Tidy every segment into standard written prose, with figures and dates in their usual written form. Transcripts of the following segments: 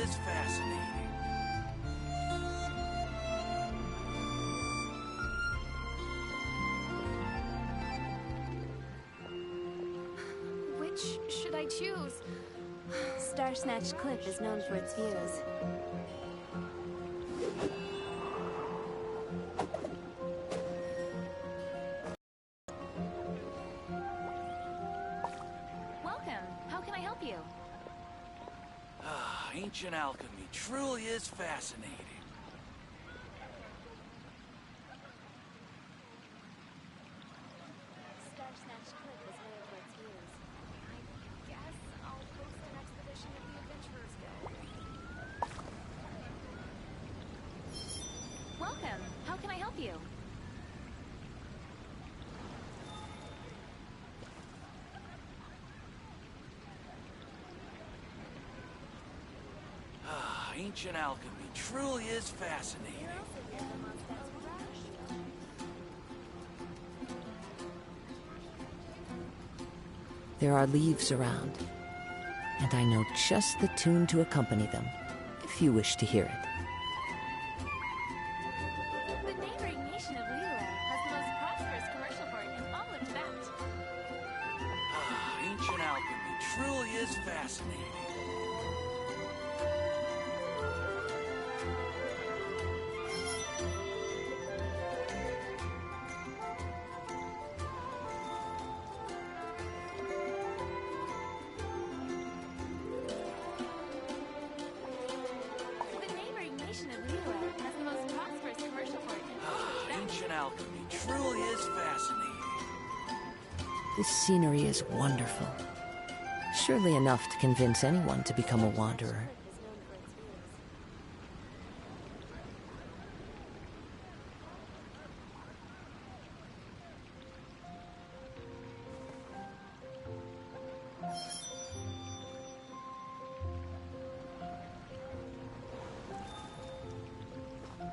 is fascinating. Which should I choose? Star Snatch Cliff is known for its views. Welcome. How can I help you? Ancient alchemy truly is fascinating. Star Snatch Cliff is known for its views. I guess I'll post an expedition at the Adventurers Guild. Welcome. How can I help you? Ancient alchemy truly is fascinating. There are leaves around, and I know just the tune to accompany them, if you wish to hear it. The neighboring nation of Liyue has the most prosperous commercial port in all of Tibet. Ancient alchemy truly is fascinating. The neighboring nation of Liyue has the most prosperous commercial port in all of Tibet. Ancient alchemy truly is fascinating. This scenery is wonderful. Surely enough to convince anyone to become a wanderer.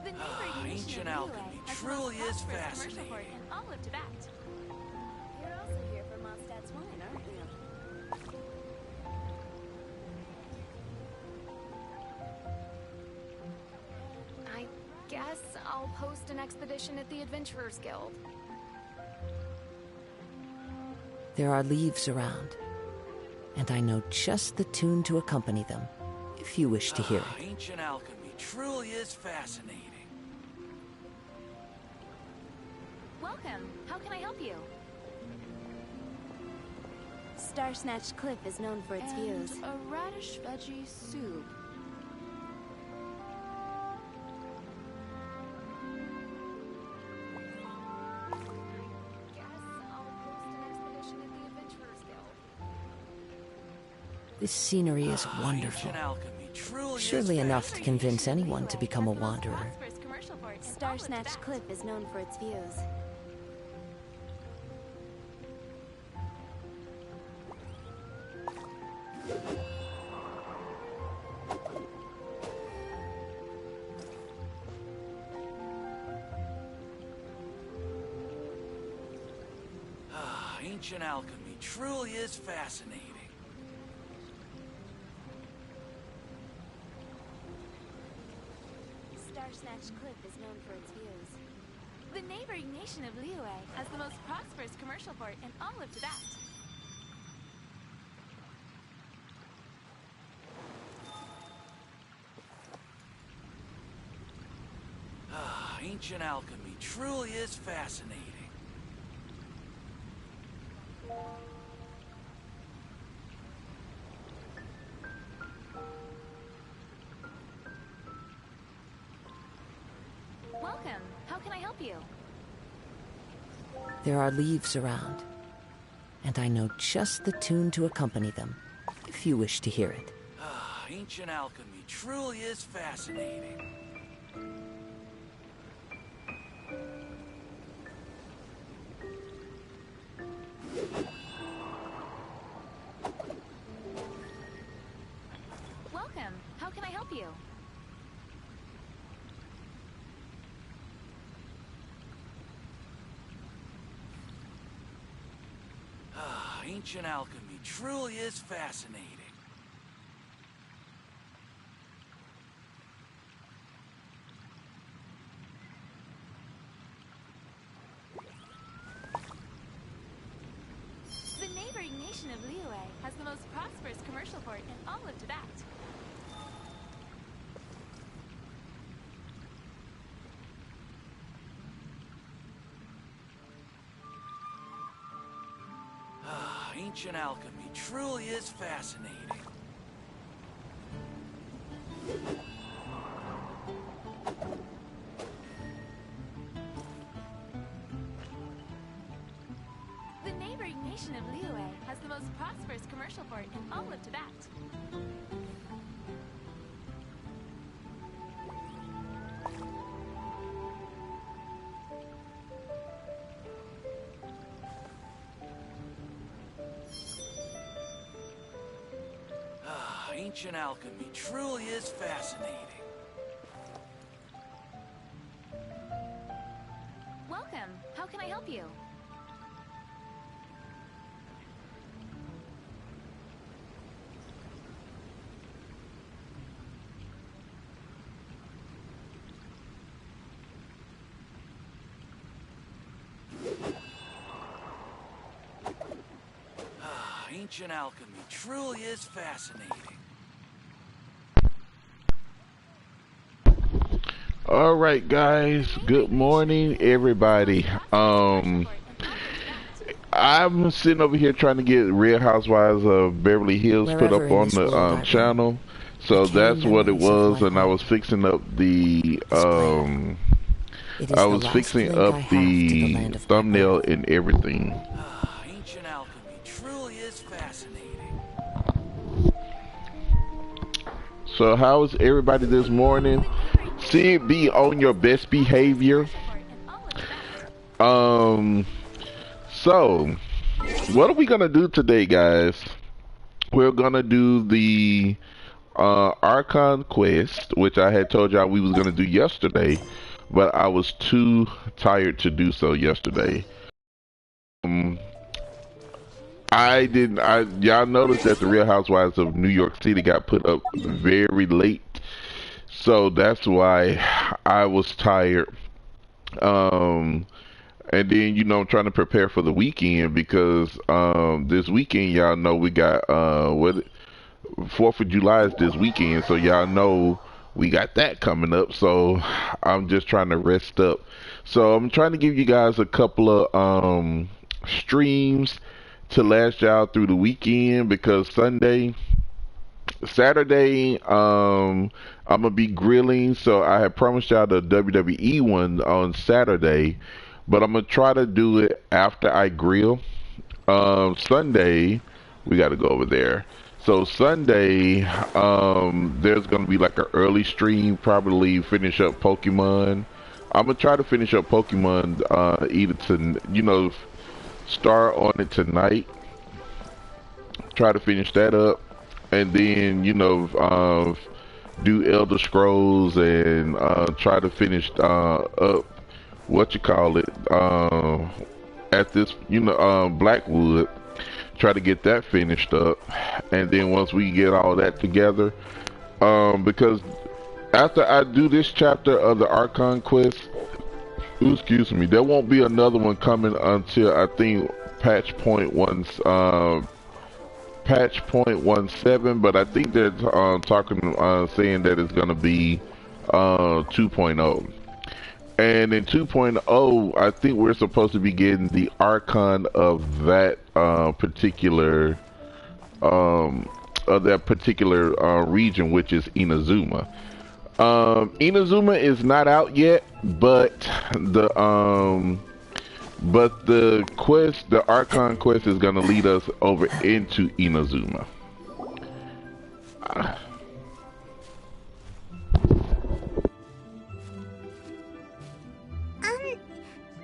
The neighboring nation Ancient of Liyue alchemy has the truly most is prosperous commercial port fascinating. in all of Tibet. You're also here for Mondstadt's wine, aren't you? I guess I'll post an expedition at the Adventurers Guild. There are leaves around, and I know just the tune to accompany them, if you wish to hear it. Ancient alchemy truly is fascinating. Welcome. How can I help you? Star Snatch Cliff is known for its views. A radish veggie soup. Guess I'll post an expedition at the Adventurers Guild. This scenery is wonderful. Ancient alchemy truly Surely is enough to convince anyone to become a wanderer. Prosperous commercial port in Star all of Snatch Tibet. Cliff is known for its views. Ancient alchemy truly is fascinating. Star Snatch Cliff is known for its views. The neighboring nation of Liyue has the most prosperous commercial port in all of Tibet. Ancient alchemy truly is fascinating. Welcome. How can I help you? There are leaves around, and I know just the tune to accompany them, if you wish to hear it. Ancient alchemy truly is fascinating. Welcome. How can I help you? Ancient alchemy truly is fascinating. nation of Liyue has the most prosperous commercial port in all of Tibet. Ancient alchemy truly is fascinating. The neighboring nation of Liyue has the most prosperous commercial port in all of Tibet. Ancient alchemy truly is fascinating. Welcome. How can I help you? Ancient alchemy truly is fascinating. All right, guys. Good morning, everybody. I'm sitting over here trying to get Real Housewives of Beverly Hills put Wherever up in on this the world I roam, channel. So I carry that's what it memories of was, one and I home. was fixing up the It is I the was last fixing link up I have to the the land of my thumbnail birth. and everything. Ancient alchemy truly is fascinating. So how's everybody this morning? See, be on your best behavior. So what are we gonna do today, guys? We're gonna do the Archon quest, which I had told y'all we was gonna do yesterday, but I was too tired to do so yesterday. I didn't. Y'all noticed that the Real Housewives of New York City got put up very late, so that's why I was tired. Um, and then I'm trying to prepare for the weekend because this weekend y'all know we got what 4th of July is this weekend, so y'all know we got that coming up. So I'm just trying to rest up. So I'm trying to give you guys a couple of streams to last y'all through the weekend because Saturday, I'm gonna be grilling. So I had promised y'all the WWE one on Saturday, but I'm gonna try to do it after I grill. Sunday, we got to go over there. So Sunday, there's gonna be like an early stream, probably finish up Pokemon. I'm gonna try to finish up Pokemon, either to, start on it tonight. Try to finish that up, and then do Elder Scrolls and try to finish up what you call it at this Blackwood. Try to get that finished up, and then once we get all that together, because after I do this chapter of the Archon quest, excuse me, there won't be another one coming until I think patch point 17, but I think they're saying that it's gonna be 2.0. And in 2.0, I think we're supposed to be getting the Archon of that particular region, which is Inazuma. Inazuma is not out yet, but the Archon quest is gonna lead us over into Inazuma.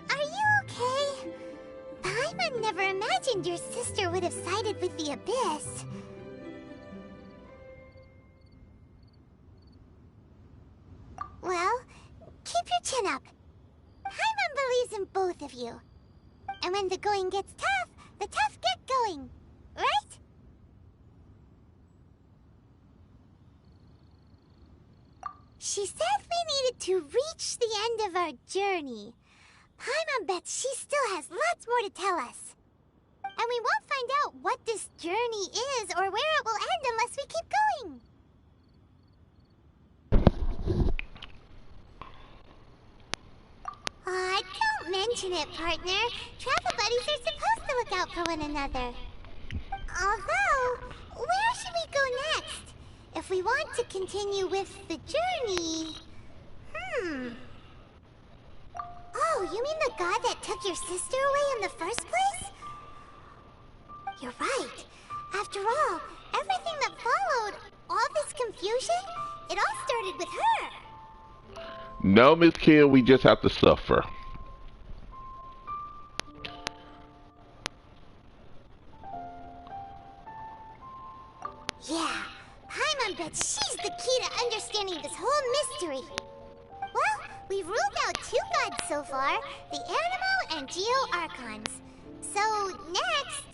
Are you okay? Paimon never imagined your sister would have sided with the Abyss. Well, keep your chin up. Paimon believes in both of you. And when the going gets tough, the tough get going. Right? She said we needed to reach the end of our journey. Paimon bets she still has lots more to tell us. and we won't find out what this journey is or where it will end unless we keep going. Aw, don't mention it, partner. Travel buddies are supposed to look out for one another. Although, where should we go next? If we want to continue with the journey... Oh, you mean the god that took your sister away in the first place? You're right. After all, everything that followed, all this confusion, it all started with her. No, Miss Kim, we just have to suffer. Yeah, Paimon bets she's the key to understanding this whole mystery. Well, we've ruled out 2 gods so far, the Animo and Geo Archons. So, next...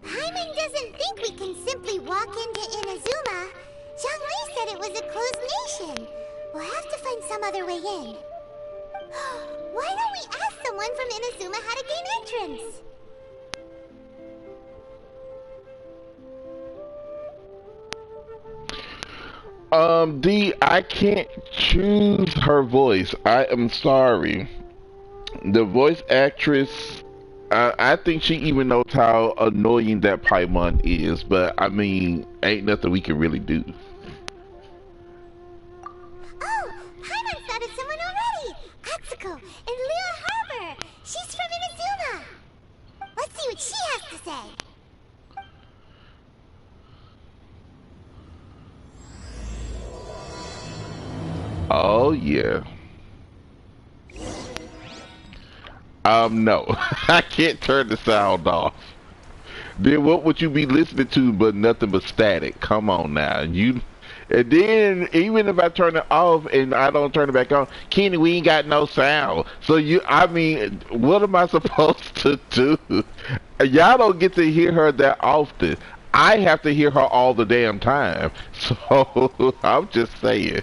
Paimon doesn't think we can simply walk into Inazuma. Zhongli said it was a closed nation. We'll have to find some other way in. Why don't we ask someone from Inazuma how to gain entrance? D, I can't choose her voice. I am sorry. The voice actress, I think she even knows how annoying that Paimon is, but I mean, ain't nothing we can really do. Oh, Paimon spotted someone already! Atsuko in Lua Harbor! She's from Inazuma! Let's see what she has to say! Oh, yeah. No. I can't turn the sound off. Then what would you be listening to but nothing but static? Come on now. And then, even if I turn it off and I don't turn it back on, Kenny, we ain't got no sound. So I mean, what am I supposed to do? Y'all don't get to hear her that often. I have to hear her all the damn time. So, I'm just saying.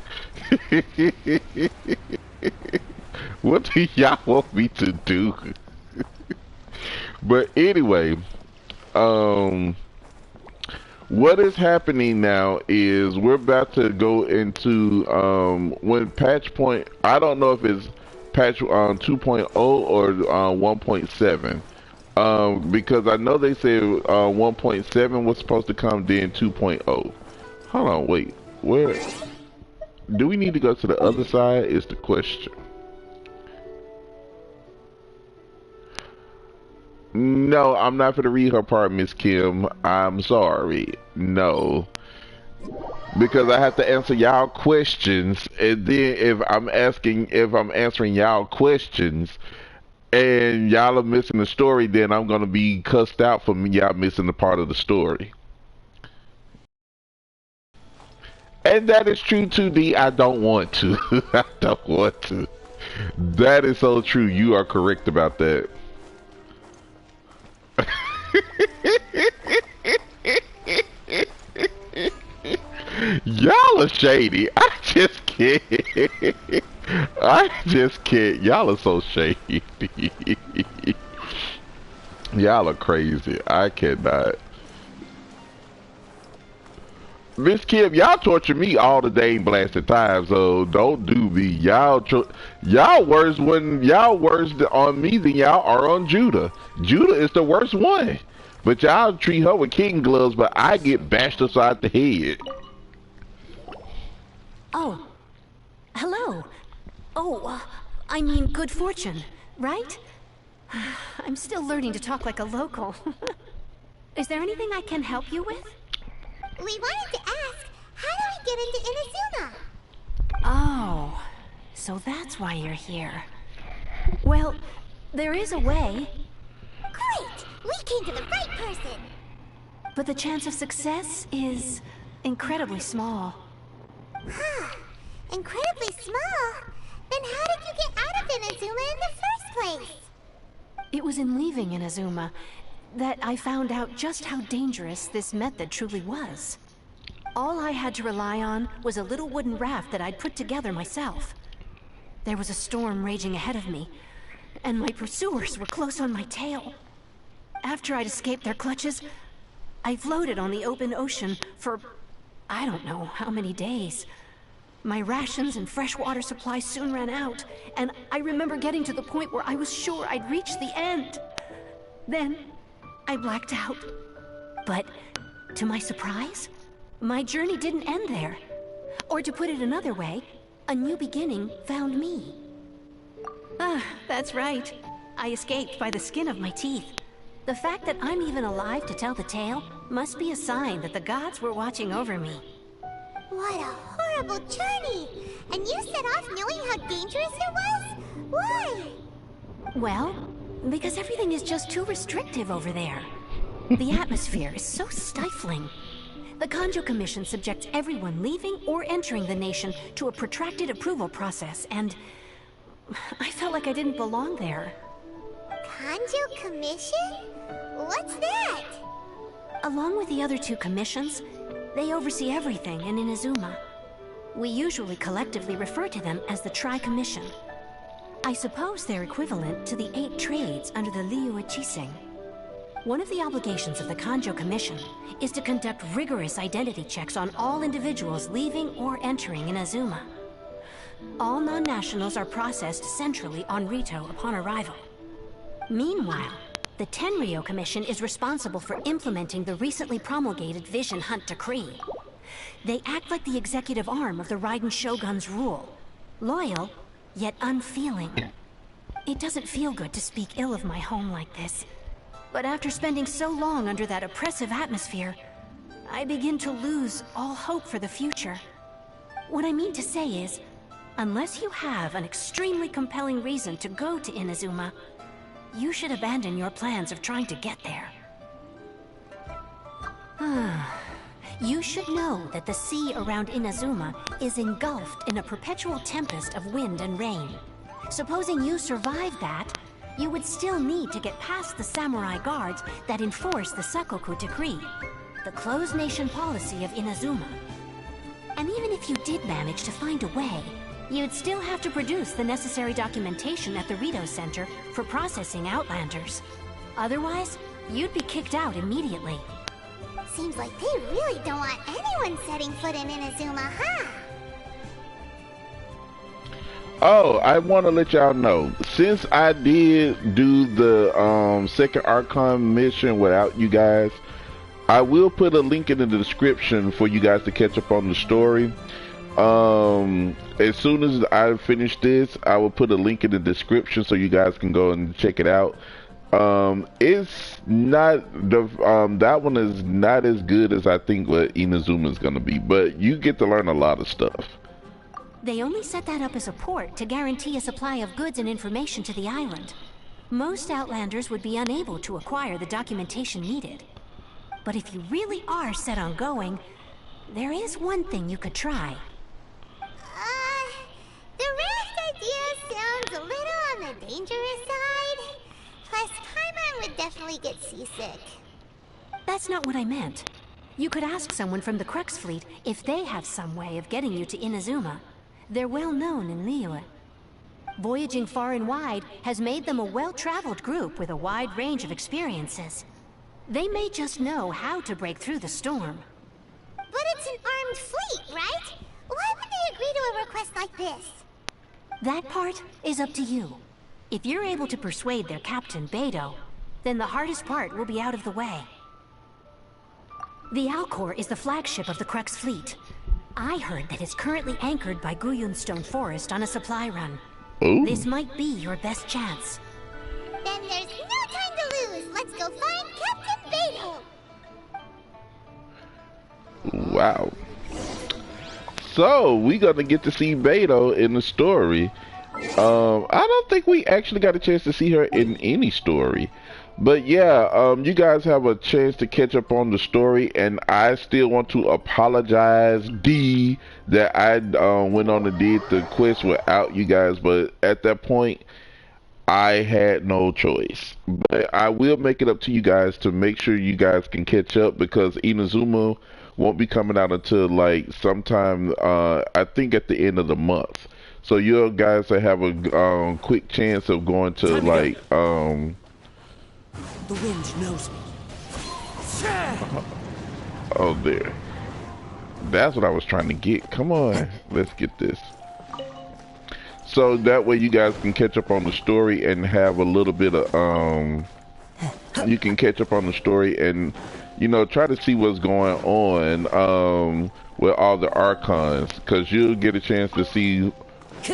What do y'all want me to do? But anyway, what is happening now is we're about to go into when patch point, I don't know if it's patch 2.0 or 1.7, because I know they said 1.7 was supposed to come, then 2.0. Hold on, wait, where do we need to go? To the other side is the question. No, I'm not going to read her part, Miss Kim. I'm sorry. No. Because I have to answer y'all questions, and then if I'm answering y'all questions, and y'all are missing the story, then I'm going to be cussed out for y'all missing the part of the story. And that is true too, D. I don't want to. I don't want to. That is so true. You are correct about that. Y'all are shady. I just can't. I just can't. Y'all are so shady. Y'all are crazy. I cannot. Miss Kim, y'all torture me all the dang blasted time, so don't do me. Y'all worse on me than y'all are on Judah. Judah is the worst one. But y'all treat her with king gloves, but I get bashed aside the head. Oh. Hello. Oh, I mean good fortune, right? I'm still learning to talk like a local. Is there anything I can help you with? We wanted to ask, how do we get into Inazuma? Oh, so that's why you're here. Well, there is a way. Great! We came to the right person! But the chance of success is incredibly small. Huh. Incredibly small? Then how did you get out of Inazuma in the first place? It was in leaving Inazuma that I found out just how dangerous this method truly was. All I had to rely on was a little wooden raft that I'd put together myself. There was a storm raging ahead of me, and my pursuers were close on my tail. After I'd escaped their clutches, I floated on the open ocean for I don't know how many days. My rations and freshwater supply soon ran out, and I remember getting to the point where I was sure I'd reached the end. Then, I blacked out. But, to my surprise, my journey didn't end there. Or to put it another way, a new beginning found me. Ah, that's right. I escaped by the skin of my teeth. The fact that I'm even alive to tell the tale must be a sign that the gods were watching over me. What a horrible journey! And you set off knowing how dangerous it was? Why? Well, because everything is just too restrictive over there. The atmosphere is so stifling. The Kanjo Commission subjects everyone leaving or entering the nation to a protracted approval process, and I felt like I didn't belong there. Kanjo Commission? What's that? Along with the other two commissions, they oversee everything in Inazuma. We usually collectively refer to them as the Tri-Commission. I suppose they're equivalent to the 8 trades under the Liyue Chiseng. One of the obligations of the Kanjo Commission is to conduct rigorous identity checks on all individuals leaving or entering Inazuma. All non-nationals are processed centrally on Rito upon arrival. Meanwhile, the Tenryo Commission is responsible for implementing the recently promulgated Vision Hunt Decree. They act like the executive arm of the Raiden Shogun's rule. Loyal, yet unfeeling. It doesn't feel good to speak ill of my home like this. But after spending so long under that oppressive atmosphere, I begin to lose all hope for the future. What I mean to say is, unless you have an extremely compelling reason to go to Inazuma, you should abandon your plans of trying to get there. You should know that the sea around Inazuma is engulfed in a perpetual tempest of wind and rain. Supposing you survived that, you would still need to get past the samurai guards that enforce the Sakoku Decree, the closed nation policy of Inazuma. And even if you did manage to find a way, you'd still have to produce the necessary documentation at the Rito Center for processing Outlanders. Otherwise, you'd be kicked out immediately. Seems like they really don't want anyone setting foot in Inazuma, huh? Oh, I want to let y'all know, since I did do the second Archon mission without you guys, I will put a link in the description for you guys to catch up on the story. As soon as I finish this, I will put a link in the description so you guys can go and check it out. It's not the that one is not as good as I think what Inazuma is gonna be, but you get to learn a lot of stuff. They only set that up as a port to guarantee a supply of goods and information to the island. Most Outlanders would be unable to acquire the documentation needed. But if you really are set on going, there is one thing you could try. The raft idea sounds a little on the dangerous side. Plus, Paimon would definitely get seasick. That's not what I meant. You could ask someone from the Crux fleet if they have some way of getting you to Inazuma. They're well known in Liyue. Voyaging far and wide has made them a well-traveled group with a wide range of experiences. They may just know how to break through the storm. But it's an armed fleet, right? Why would they agree to a request like this? That part is up to you. If you're able to persuade their captain, Beidou, then the hardest part will be out of the way. The Alcor is the flagship of the Crux fleet. I heard that it's currently anchored by Guyunstone Forest on a supply run. Ooh. This might be your best chance. Then there's no time to lose. Let's go find Captain Beidou. Wow. So we're gonna get to see Beidou in the story. I don't think we actually got a chance to see her in any story. But yeah, you guys have a chance to catch up on the story, and I still want to apologize, D, that I went on and did the quest without you guys, but at that point, I had no choice. But I will make it up to you guys to make sure you guys can catch up, because Inazuma won't be coming out until like sometime, I think at the end of the month. So you guys will have a quick chance of going to like The wind knows me. oh there. That's what I was trying to get. Come on, let's get this. So that way you guys can catch up on the story and have a little bit of you can catch up on the story and you know try to see what's going on with all the Archons, because you'll get a chance to see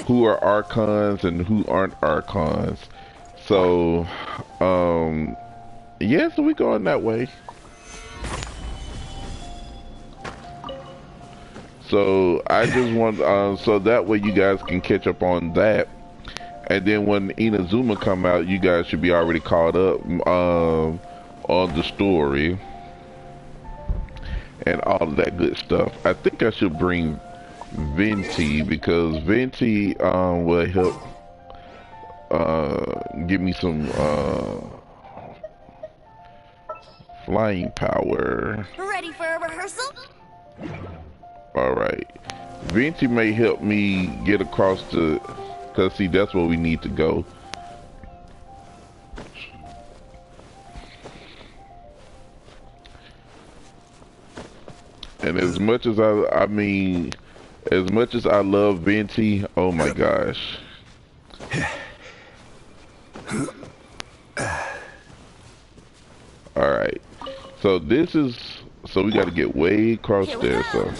who are Archons and who aren't Archons. So yeah, so we're going that way. So I just want, so that way you guys can catch up on that, and then when Inazuma come out, you guys should be already caught up on the story and all of that good stuff. I think I should bring Venti, because Venti will help give me some flying power. Ready for a rehearsal? Alright. Venti may help me get across the... Because, see, that's where we need to go. And as much as I mean, as much as I love Venti, oh my gosh. Alright. So this is... So we got to get way across there, so...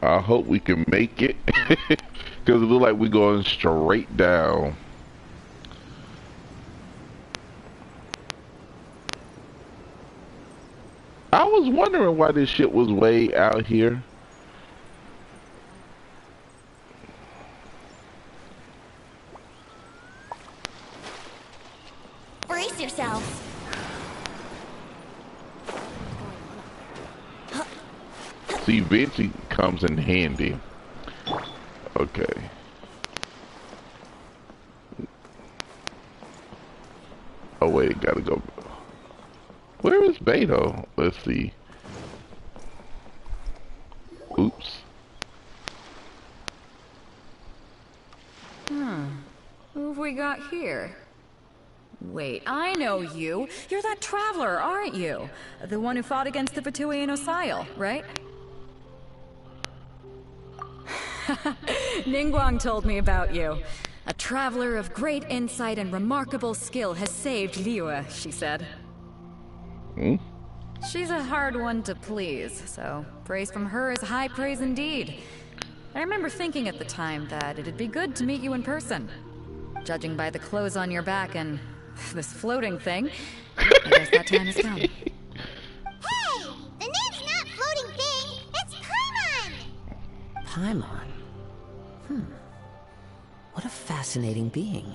I hope we can make it, because it looks like we're going straight down. I was wondering why this shit was way out here. Brace yourselves. See, Venti comes in handy. Okay. Oh wait, gotta go. Where is Beto? Let's see. Oops. Who have we got here? Wait, I know you. You're that traveler, aren't you? The one who fought against the Patuian Osile, right? Ningguang told me about you. A traveler of great insight and remarkable skill has saved Liyue, she said. She's a hard one to please, so praise from her is high praise indeed. I remember thinking at the time that it'd be good to meet you in person. Judging by the clothes on your back and this floating thing, I guess that time has come. Hey! The name's not Floating Thing, it's Paimon! Paimon? What a fascinating being.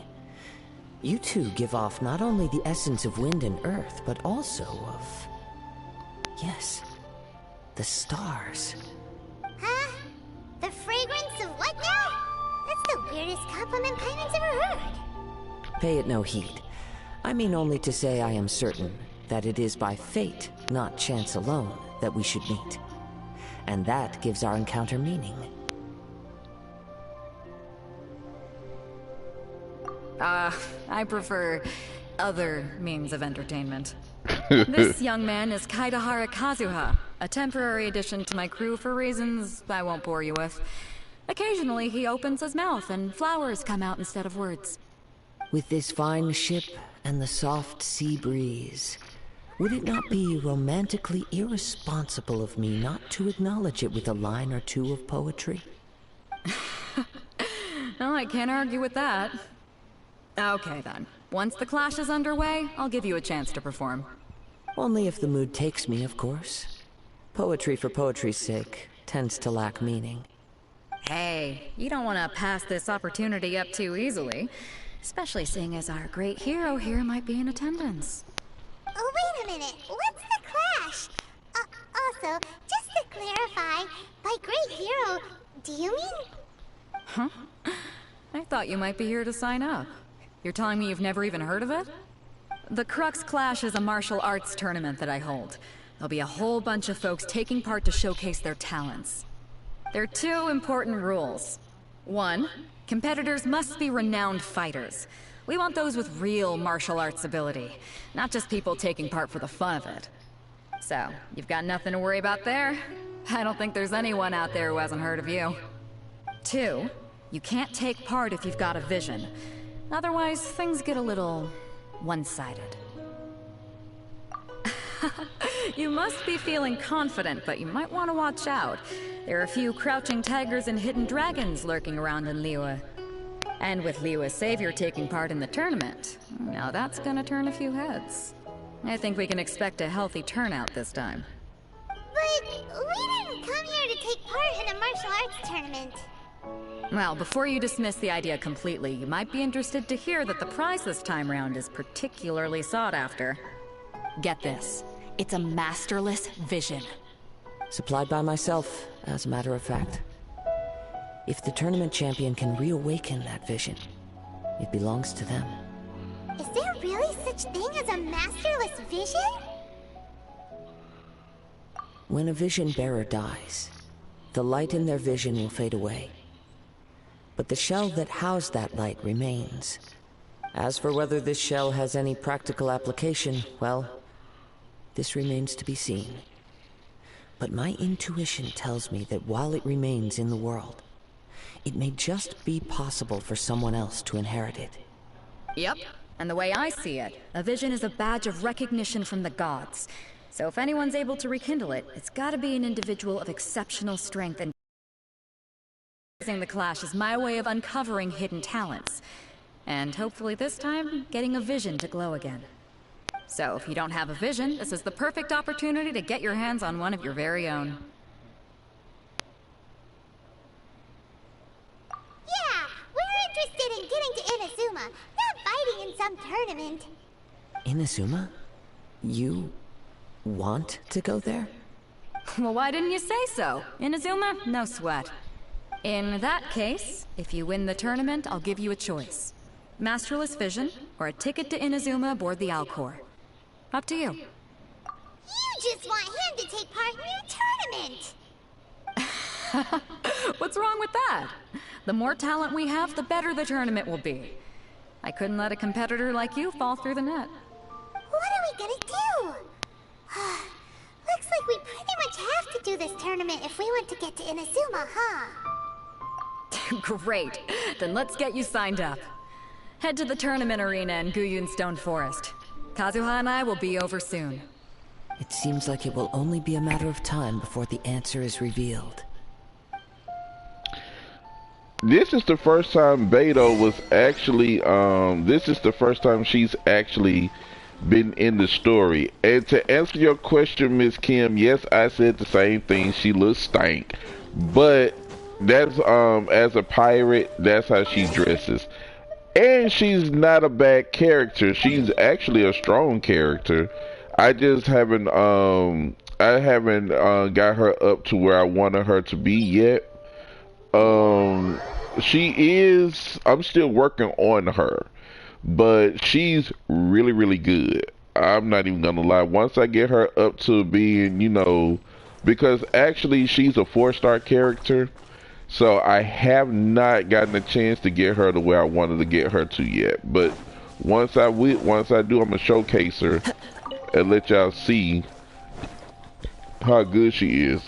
You two give off not only the essence of wind and earth, but also of... Yes, the stars. Huh? The fragrance of what now? That's the weirdest compliment Paimon's ever heard. Pay it no heed. I mean only to say I am certain that it is by fate, not chance alone, that we should meet. And that gives our encounter meaning. I prefer other means of entertainment. This young man is Kaidahara Kazuha, a temporary addition to my crew for reasons I won't bore you with. Occasionally he opens his mouth and flowers come out instead of words. With this fine ship and the soft sea breeze, would it not be romantically irresponsible of me not to acknowledge it with a line or two of poetry? Well, I can't argue with that. Okay then. Once the clash is underway, I'll give you a chance to perform. Only if the mood takes me, of course. Poetry for poetry's sake tends to lack meaning. Hey, you don't want to pass this opportunity up too easily. Especially seeing as our great hero here might be in attendance. Oh, wait a minute. What's the clash? Also, just to clarify, by great hero, do you mean... Huh? I thought you might be here to sign up. You're telling me you've never even heard of it? The Crux Clash is a martial arts tournament that I hold. there'll be a whole bunch of folks taking part to showcase their talents. There are 2 important rules. 1, competitors must be renowned fighters. We want those with real martial arts ability, not just people taking part for the fun of it. So, you've got nothing to worry about there. I don't think there's anyone out there who hasn't heard of you. 2, you can't take part if you've got a vision. Otherwise, things get a little one-sided. You must be feeling confident, but you might want to watch out. There are a few crouching tigers and hidden dragons lurking around in Liyue. And with Liyue's savior taking part in the tournament, now that's gonna turn a few heads. I think we can expect a healthy turnout this time. But we didn't come here to take part in a martial arts tournament. Well, before you dismiss the idea completely, you might be interested to hear that the prize this time round is particularly sought after. Get this. It's a masterless vision. Supplied by myself, as a matter of fact. If the tournament champion can reawaken that vision, it belongs to them. Is there really such thing as a masterless vision? When a vision bearer dies, the light in their vision will fade away. But the shell that housed that light remains. As for whether this shell has any practical application, well, this remains to be seen. But my intuition tells me that while it remains in the world, it may just be possible for someone else to inherit it. Yep. And the way I see it, a vision is a badge of recognition from the gods. So if anyone's able to rekindle it, it's gotta be an individual of exceptional strength, and the clash is my way of uncovering hidden talents. And hopefully this time, getting a vision to glow again. So if you don't have a vision, this is the perfect opportunity to get your hands on one of your very own. Yeah, we're interested in getting to Inazuma, not fighting in some tournament. Inazuma? You want to go there? Well, why didn't you say so? Inazuma? No sweat. In that case, if you win the tournament, I'll give you a choice. Masterless Vision, or a ticket to Inazuma aboard the Alcor. Up to you. You just want him to take part in your tournament! What's wrong with that? The more talent we have, the better the tournament will be. I couldn't let a competitor like you fall through the net. What are we gonna do? Looks like we pretty much have to do this tournament if we want to get to Inazuma, huh? Great. Then let's get you signed up. Head to the tournament arena in Guyun Stone Forest. Kazuha and I will be over soon. It seems like it will only be a matter of time before the answer is revealed. This is the first time Beto was actually, this is the first time she's actually been in the story. And to answer your question, Miss Kim, yes, I said the same thing. She looks stank. But that's, as a pirate, that's how she dresses. And she's not a bad character. She's actually a strong character. I just haven't, got her up to where I wanted her to be yet. She is, I'm still working on her, but she's really, really good. I'm not even gonna lie. Once I get her up to being, you know, because actually she's a 4-star character, so I have not gotten a chance to get her to where I wanted to get her to yet. But once I do, I'm gonna showcase her and let y'all see how good she is.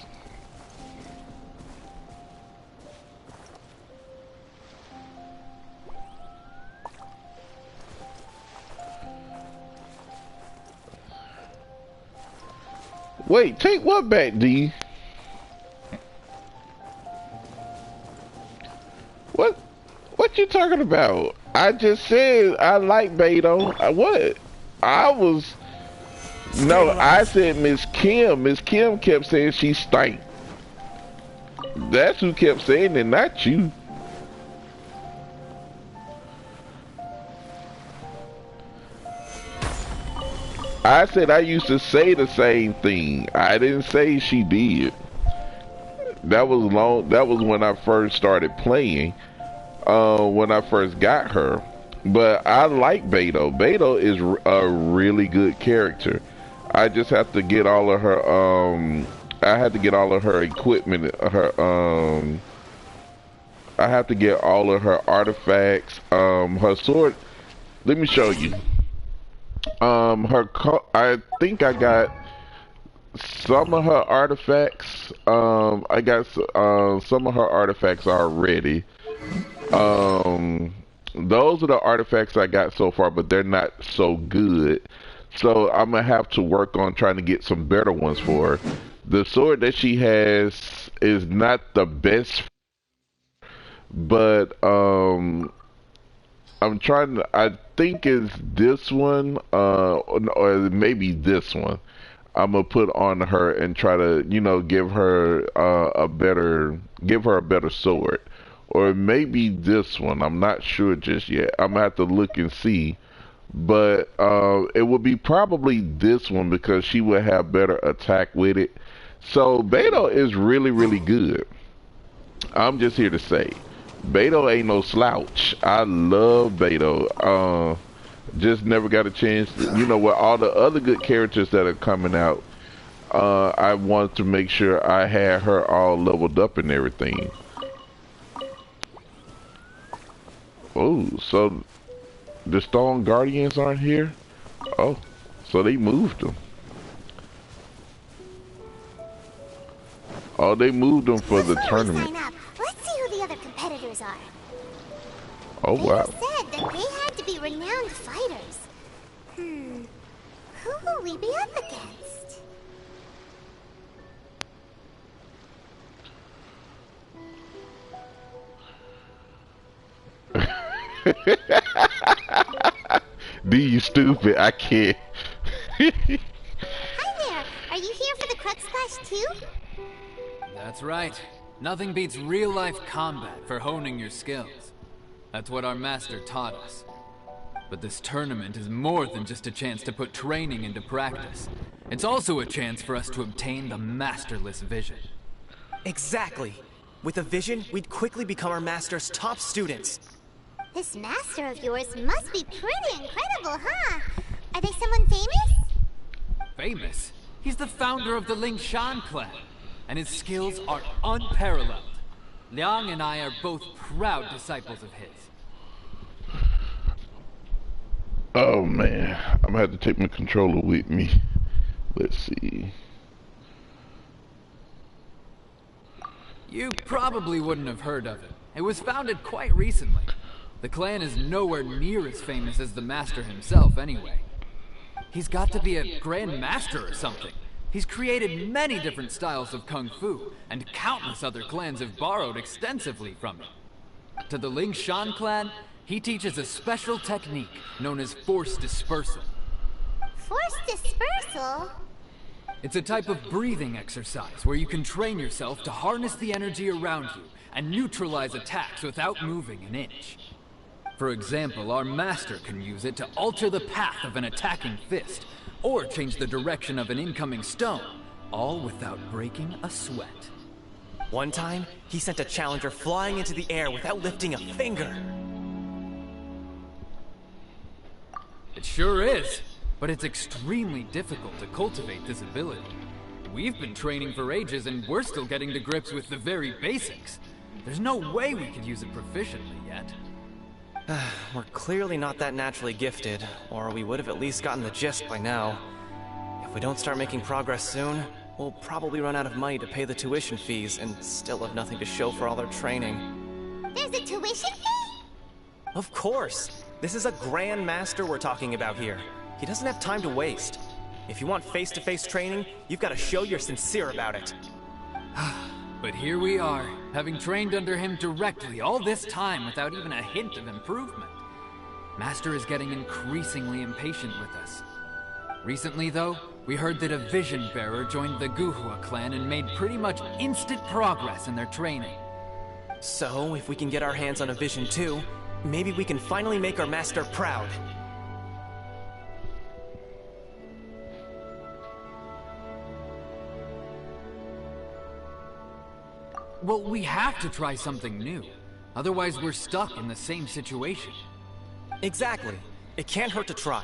Wait, take what back, D? What you talking about? I just said I like Beto. What? No, I said Miss Kim. Miss Kim kept saying she stank. That's who kept saying it, not you. I said I used to say the same thing. I didn't say she did. That was when I first started playing. When I first got her. But I like Beto. Beto is a really good character. I just have to get all of her I had to get all of her equipment, I have to get all of her artifacts, her sword. Let me show you. I think I got some of her artifacts. I got some of her artifacts already. Those are the artifacts I got so far, but they're not so good. So I'm gonna have to work on trying to get some better ones for her. The sword that she has is not the best, but I'm trying to, I think it's this one, or maybe this one. I'm gonna put on her and try to, you know, give her a better sword, or maybe this one. I'm not sure just yet. I'm gonna have to look and see, but it would be probably this one because she would have better attack with it. So Beto is really, really good. I'm just here to say, Beto ain't no slouch. I love Beto. Just never got a chance to, you know, with all the other good characters that are coming out, I wanted to make sure I had her all leveled up and everything. Oh, so the Stone Guardians aren't here? Oh, so they moved them. Oh, they moved them for the tournament. Sign up. Let's see who the other competitors are. Oh, wow. They said that they had to be renowned fighters. Who will we be up against? D, you stupid. I can't. Hi there. Are you here for the Crux Splash too? That's right. Nothing beats real-life combat for honing your skills. That's what our master taught us. But this tournament is more than just a chance to put training into practice. It's also a chance for us to obtain the masterless vision. Exactly. With a vision, we'd quickly become our master's top students. This master of yours must be pretty incredible, huh? Are they someone famous? Famous? He's the founder of the Lingshan clan, and his skills are unparalleled. Liang and I are both proud disciples of his. Oh man, I'm gonna have to take my controller with me. Let's see. You probably wouldn't have heard of it. It was founded quite recently. The clan is nowhere near as famous as the master himself anyway. He's got to be a grand master or something. He's created many different styles of kung fu, and countless other clans have borrowed extensively from him. To the Lingshan clan, he teaches a special technique known as force dispersal. Force dispersal? It's a type of breathing exercise where you can train yourself to harness the energy around you and neutralize attacks without moving an inch. For example, our master can use it to alter the path of an attacking fist, or change the direction of an incoming stone, all without breaking a sweat. One time, he sent a challenger flying into the air without lifting a finger. It sure is, but it's extremely difficult to cultivate this ability. We've been training for ages and we're still getting to grips with the very basics. There's no way we could use it proficiently yet. We're clearly not that naturally gifted, or we would have at least gotten the gist by now. If we don't start making progress soon, we'll probably run out of money to pay the tuition fees and still have nothing to show for all our training. There's a tuition fee? Of course! This is a Grand Master we're talking about here. He doesn't have time to waste. If you want face-to-face training, you've got to show you're sincere about it. But here we are, having trained under him directly all this time without even a hint of improvement. Master is getting increasingly impatient with us. Recently, though, we heard that a Vision Bearer joined the Guhua clan and made pretty much instant progress in their training. So, if we can get our hands on a Vision too, maybe we can finally make our master proud. Well, we have to try something new. Otherwise, we're stuck in the same situation. Exactly. It can't hurt to try.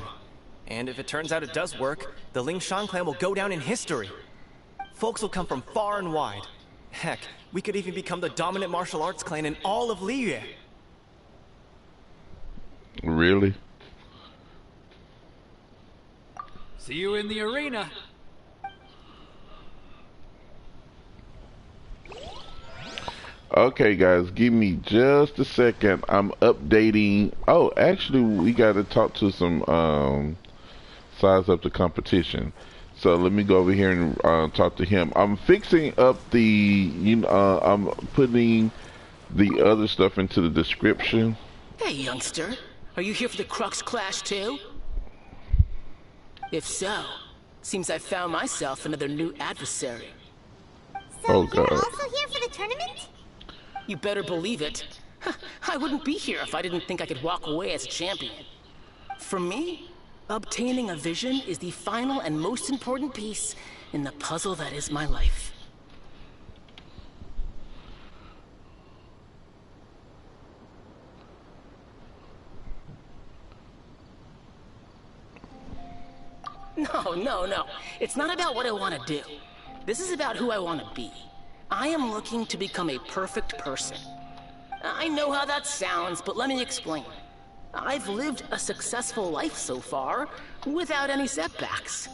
And if it turns out it does work, the Ling Shan clan will go down in history. Folks will come from far and wide. Heck, we could even become the dominant martial arts clan in all of Liyue. Really? See you in the arena. Okay, guys, give me just a second. I'm updating. Oh, actually, we got to talk to some size up the competition. So let me go over here and talk to him. I'm fixing up the, I'm putting the other stuff into the description. Hey, youngster. Are you here for the Crux Clash too? If so, seems I found myself another new adversary. So Oh, God. you're also here for the tournament? You better believe it. I wouldn't be here if I didn't think I could walk away as a champion. For me, obtaining a vision is the final and most important piece in the puzzle that is my life. No. It's not about what I want to do. This is about who I want to be. I am looking to become a perfect person. I know how that sounds, but let me explain. I've lived a successful life so far, without any setbacks.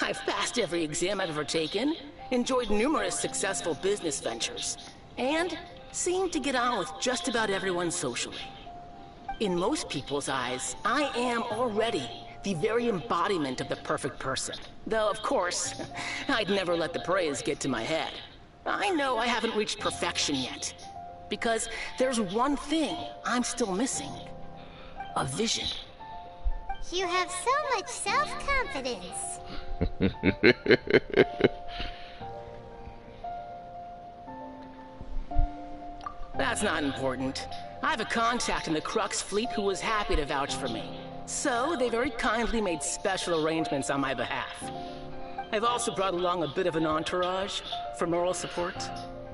I've passed every exam I've ever taken, enjoyed numerous successful business ventures, and seemed to get on with just about everyone socially. In most people's eyes, I am already the very embodiment of the perfect person. Though, of course, I'd never let the praise get to my head. I know I haven't reached perfection yet, because there's one thing I'm still missing. A vision. You have so much self-confidence. That's not important. I have a contact in the Crux fleet who was happy to vouch for me. So, they very kindly made special arrangements on my behalf. I've also brought along a bit of an entourage for moral support.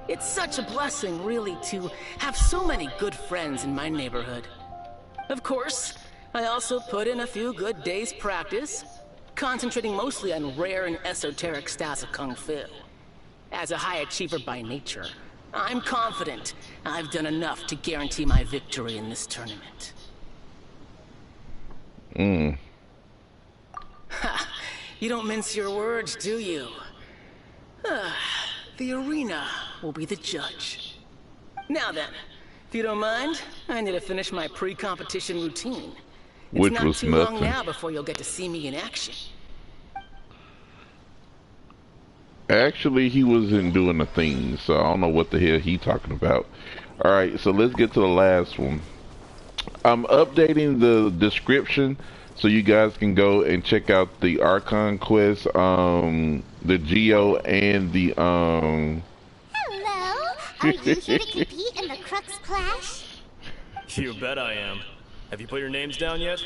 It's such a blessing, really, to have so many good friends in my neighborhood. Of course, I also put in a few good days' practice, concentrating mostly on rare and esoteric styles of Kung Fu. As a high achiever by nature, I'm confident I've done enough to guarantee my victory in this tournament. Ha! You don't mince your words, do you? The arena will be the judge. Now then, if you don't mind, I need to finish my pre-competition routine. Which It's not was too long nothing. now before you'll get to see me in action. Actually, he wasn't doing a thing, so I don't know what the hell he talking about. Alright, so let's get to the last one. I'm updating the description so you guys can go and check out the Archon quest, the Geo, and the Hello. Are you here to compete in the Crux Clash? You bet I am. Have you put your names down yet?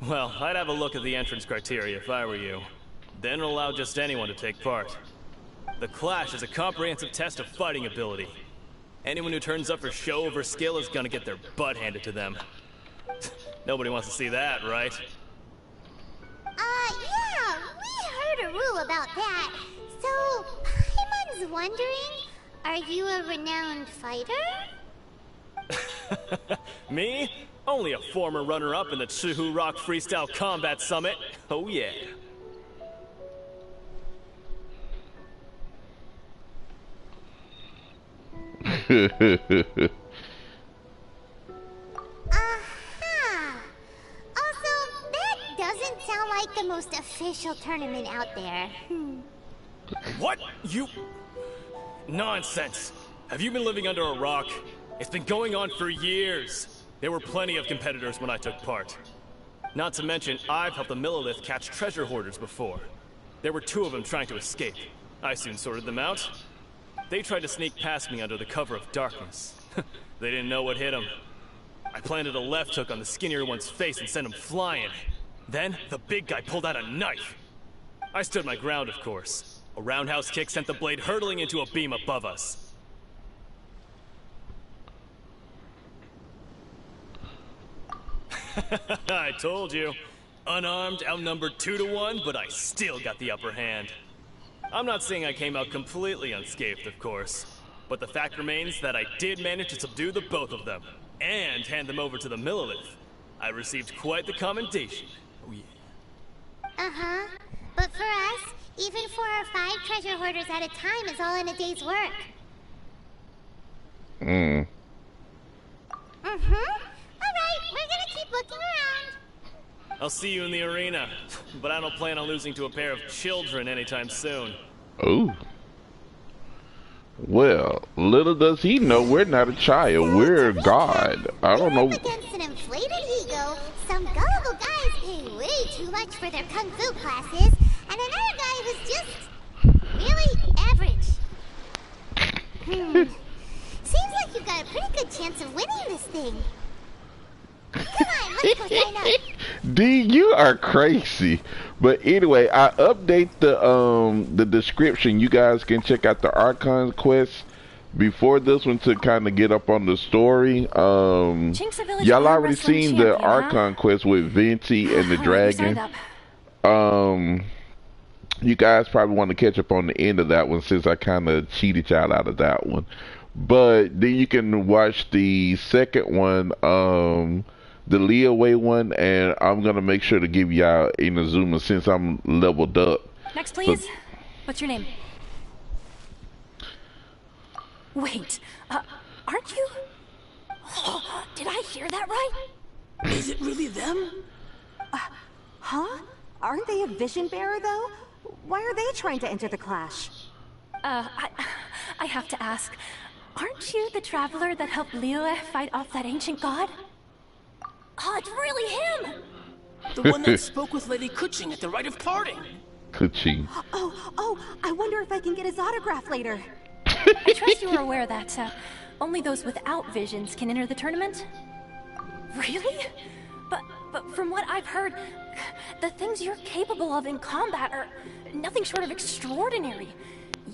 Well, I'd have a look at the entrance criteria if I were you. Then allow just anyone to take part. The Clash is a comprehensive test of fighting ability. Anyone who turns up for show over skill is gonna get their butt handed to them. Nobody wants to see that, right? Yeah, we heard a rule about that. So, Paimon's wondering, are you a renowned fighter? Me? Only a former runner-up in the Chihu Rock Freestyle Combat Summit. Oh yeah. Aha! Also, that doesn't sound like the most official tournament out there. What? You... Nonsense. Have you been living under a rock? It's been going on for years. There were plenty of competitors when I took part. Not to mention, I've helped the Millilith catch treasure hoarders before. There were 2 of them trying to escape. I soon sorted them out. They tried to sneak past me under the cover of darkness. They didn't know what hit them. I planted a left hook on the skinnier one's face and sent him flying. Then, the big guy pulled out a knife. I stood my ground, of course. A roundhouse kick sent the blade hurtling into a beam above us. I told you. Unarmed, outnumbered 2 to 1, but I still got the upper hand. I'm not saying I came out completely unscathed, of course. But the fact remains that I did manage to subdue the both of them, and hand them over to the Millilith. I received quite the commendation. Oh yeah. Uh-huh. But for us, even 4 or 5 treasure hoarders at a time is all in a day's work. Mm. Mm-hmm. Alright, we're gonna keep looking around. I'll see you in the arena, but I don't plan on losing to a pair of children anytime soon. Ooh. Well, little does he know we're not a child. We're God. I don't know. Up against an inflated ego, some gullible guys pay way too much for their kung fu classes, and another guy who's just really average. Seems like you've got a pretty good chance of winning this thing. Come on, let's go sign up. D, you are crazy. But anyway, I update the description. You guys can check out the Archon quest before this one to kind of get up on the story. Y'all already seen the Archon quest with Venti and the dragon. You guys probably want to catch up on the end of that one since I kind of cheated y'all out of that one. But then you can watch the second one, the Leeway one, and I'm gonna make sure to give y'all Inazuma since I'm leveled up. Next, please. What's your name? Wait, aren't you? Oh, did I hear that right? Is it really them? Huh? Aren't they a vision bearer, though? Why are they trying to enter the clash? I have to ask, aren't you the traveler that helped Liyue fight off that ancient god? Oh, it's really him! The one that spoke with Lady Kuching at the rite of parting. Kuching. Oh, I wonder if I can get his autograph later. I trust you are aware that only those without visions can enter the tournament? Really? But from what I've heard, the things you're capable of in combat are nothing short of extraordinary.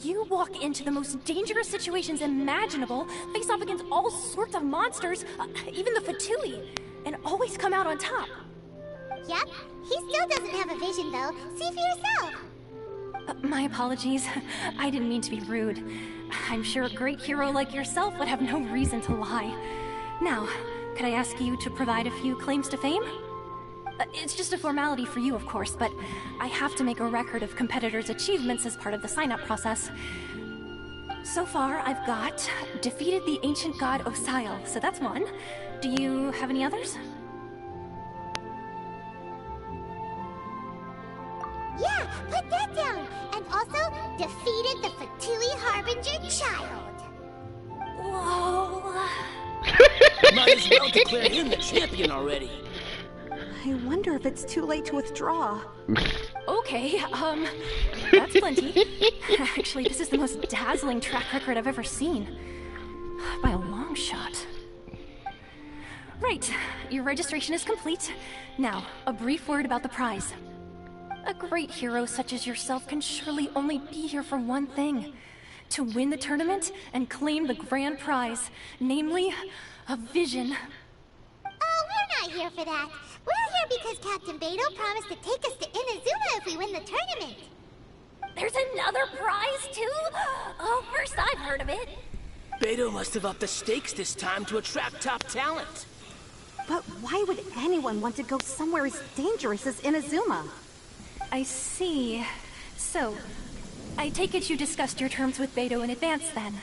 You walk into the most dangerous situations imaginable, face off against all sorts of monsters, even the Fatui, and always come out on top. Yep, he still doesn't have a vision though. See for yourself. My apologies. I didn't mean to be rude. I'm sure a great hero like yourself would have no reason to lie. Now, could I ask you to provide a few claims to fame? It's just a formality for you, of course, but I have to make a record of competitors' achievements as part of the sign-up process. So far, I've got defeated the ancient god Osial, so that's one. Do you have any others? Yeah, put that down. And also, defeated the Fatui Harbinger child. Whoa. Might as well declare him the champion already. I wonder if it's too late to withdraw. Okay, that's plenty. Actually, this is the most dazzling track record I've ever seen. By a long shot. Right, your registration is complete. Now, a brief word about the prize. A great hero such as yourself can surely only be here for one thing. To win the tournament and claim the grand prize, namely, a vision. Oh, we're not here for that. We're here because Captain Beidou promised to take us to Inazuma if we win the tournament. There's another prize, too? Oh, first I've heard of it. Beidou must have upped the stakes this time to attract top talent. But why would anyone want to go somewhere as dangerous as Inazuma? I see. So, I take it you discussed your terms with Beidou in advance, then?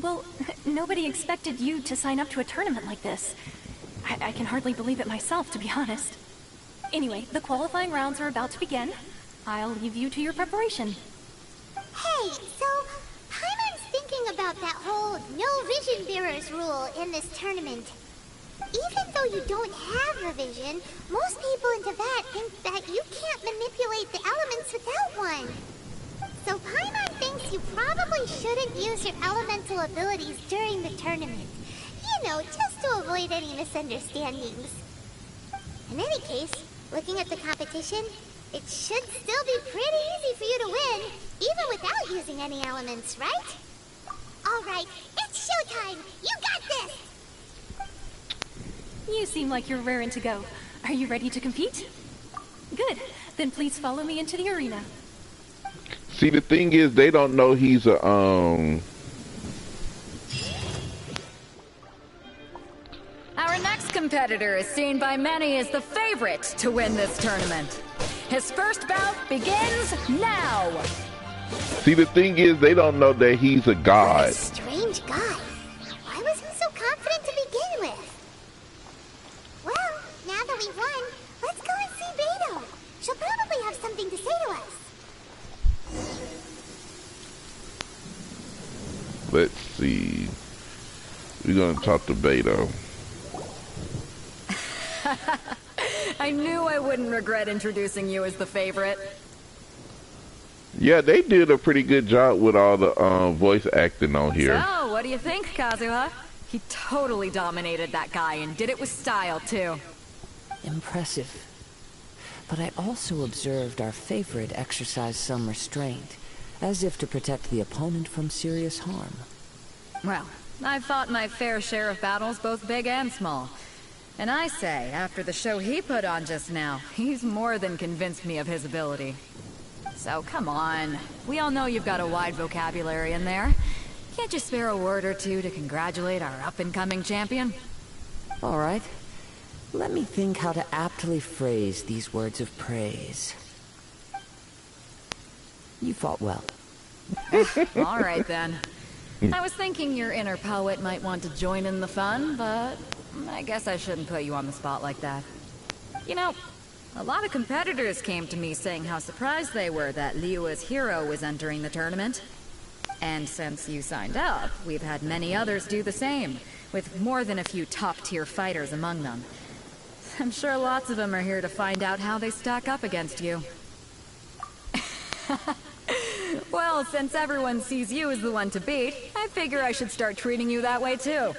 Well, nobody expected you to sign up to a tournament like this. I can hardly believe it myself, to be honest. Anyway, the qualifying rounds are about to begin. I'll leave you to your preparation. Hey, so Paimon's thinking about that whole no vision bearers rule in this tournament. Even though you don't have a vision, most people in Teyvat think that you can't manipulate the elements without one. So Paimon thinks you probably shouldn't use your elemental abilities during the tournament. You know, just to avoid any misunderstandings. In any case, looking at the competition, it should still be pretty easy for you to win, even without using any elements, right? Alright, it's showtime! You got this! You seem like you're raring to go. Are you ready to compete? Good. Then please follow me into the arena. See, the thing is, they don't know he's a Our next competitor is seen by many as the favorite to win this tournament. His first bout begins now. See, the thing is, they don't know that he's a god. What a strange guy. Why was he so confident to begin with? Well, now that we've won, let's go and see Beto. She'll probably have something to say to us. Let's see. We're gonna talk to Beto. I knew I wouldn't regret introducing you as the favorite. Yeah, they did a pretty good job with all the voice acting on here. So, what do you think, Kazuha? He totally dominated that guy and did it with style, too. Impressive. But I also observed our favorite exercise some restraint, as if to protect the opponent from serious harm. Well, I've fought my fair share of battles, both big and small. And I say, after the show he put on just now, he's more than convinced me of his ability. So come on. We all know you've got a wide vocabulary in there. Can't you spare a word or two to congratulate our up-and-coming champion? All right. Let me think how to aptly phrase these words of praise. You fought well. All right, then. I was thinking your inner poet might want to join in the fun, but I guess I shouldn't put you on the spot like that. You know, a lot of competitors came to me saying how surprised they were that Liyue's hero was entering the tournament. And since you signed up, we've had many others do the same, with more than a few top-tier fighters among them. I'm sure lots of them are here to find out how they stack up against you. Well, since everyone sees you as the one to beat, I figure I should start treating you that way too.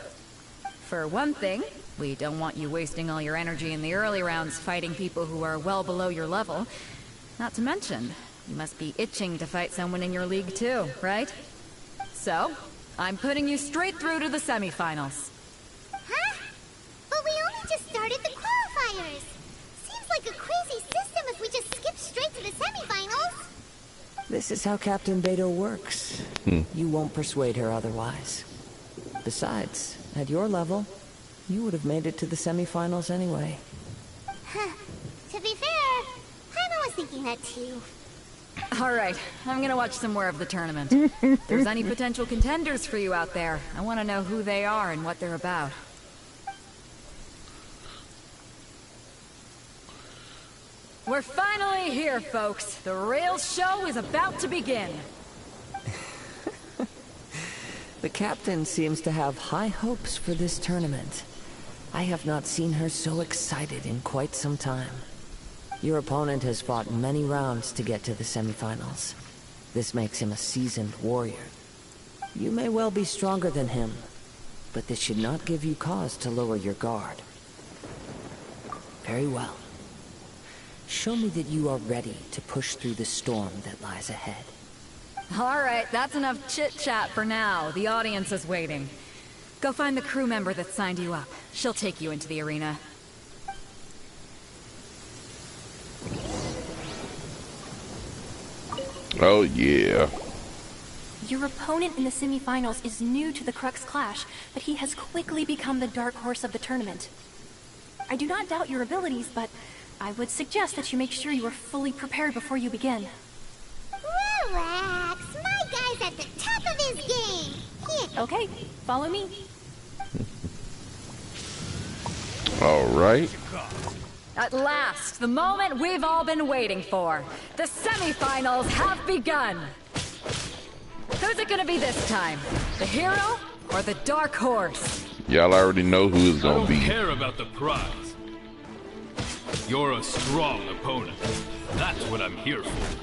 For one thing, we don't want you wasting all your energy in the early rounds fighting people who are well below your level. Not to mention, you must be itching to fight someone in your league too, right? So, I'm putting you straight through to the semifinals. Huh? But we only just started the qualifiers. Seems like a crazy system if we just skip straight to the semifinals. This is how Captain Beto works. You won't persuade her otherwise. Besides, at your level, you would have made it to the semifinals anyway. Huh. To be fair, Paimon was thinking that too. Alright, I'm gonna watch some more of the tournament. If there's any potential contenders for you out there, I want to know who they are and what they're about. We're finally here, folks. The real show is about to begin. The captain seems to have high hopes for this tournament. I have not seen her so excited in quite some time. Your opponent has fought many rounds to get to the semifinals. This makes him a seasoned warrior. You may well be stronger than him, but this should not give you cause to lower your guard. Very well. Show me that you are ready to push through the storm that lies ahead. Alright, that's enough chit-chat for now. The audience is waiting. Go find the crew member that signed you up. She'll take you into the arena. Oh, yeah. Your opponent in the semifinals is new to the Crux Clash, but he has quickly become the dark horse of the tournament. I do not doubt your abilities, but I would suggest that you make sure you are fully prepared before you begin. Relax. My guy's at the top of his game. Okay, follow me. All right. At last, the moment we've all been waiting for. The semifinals have begun. Who's it gonna be this time? The hero or the dark horse? Y'all already know who it's gonna be. I don't care about the prize. You're a strong opponent. That's what I'm here for.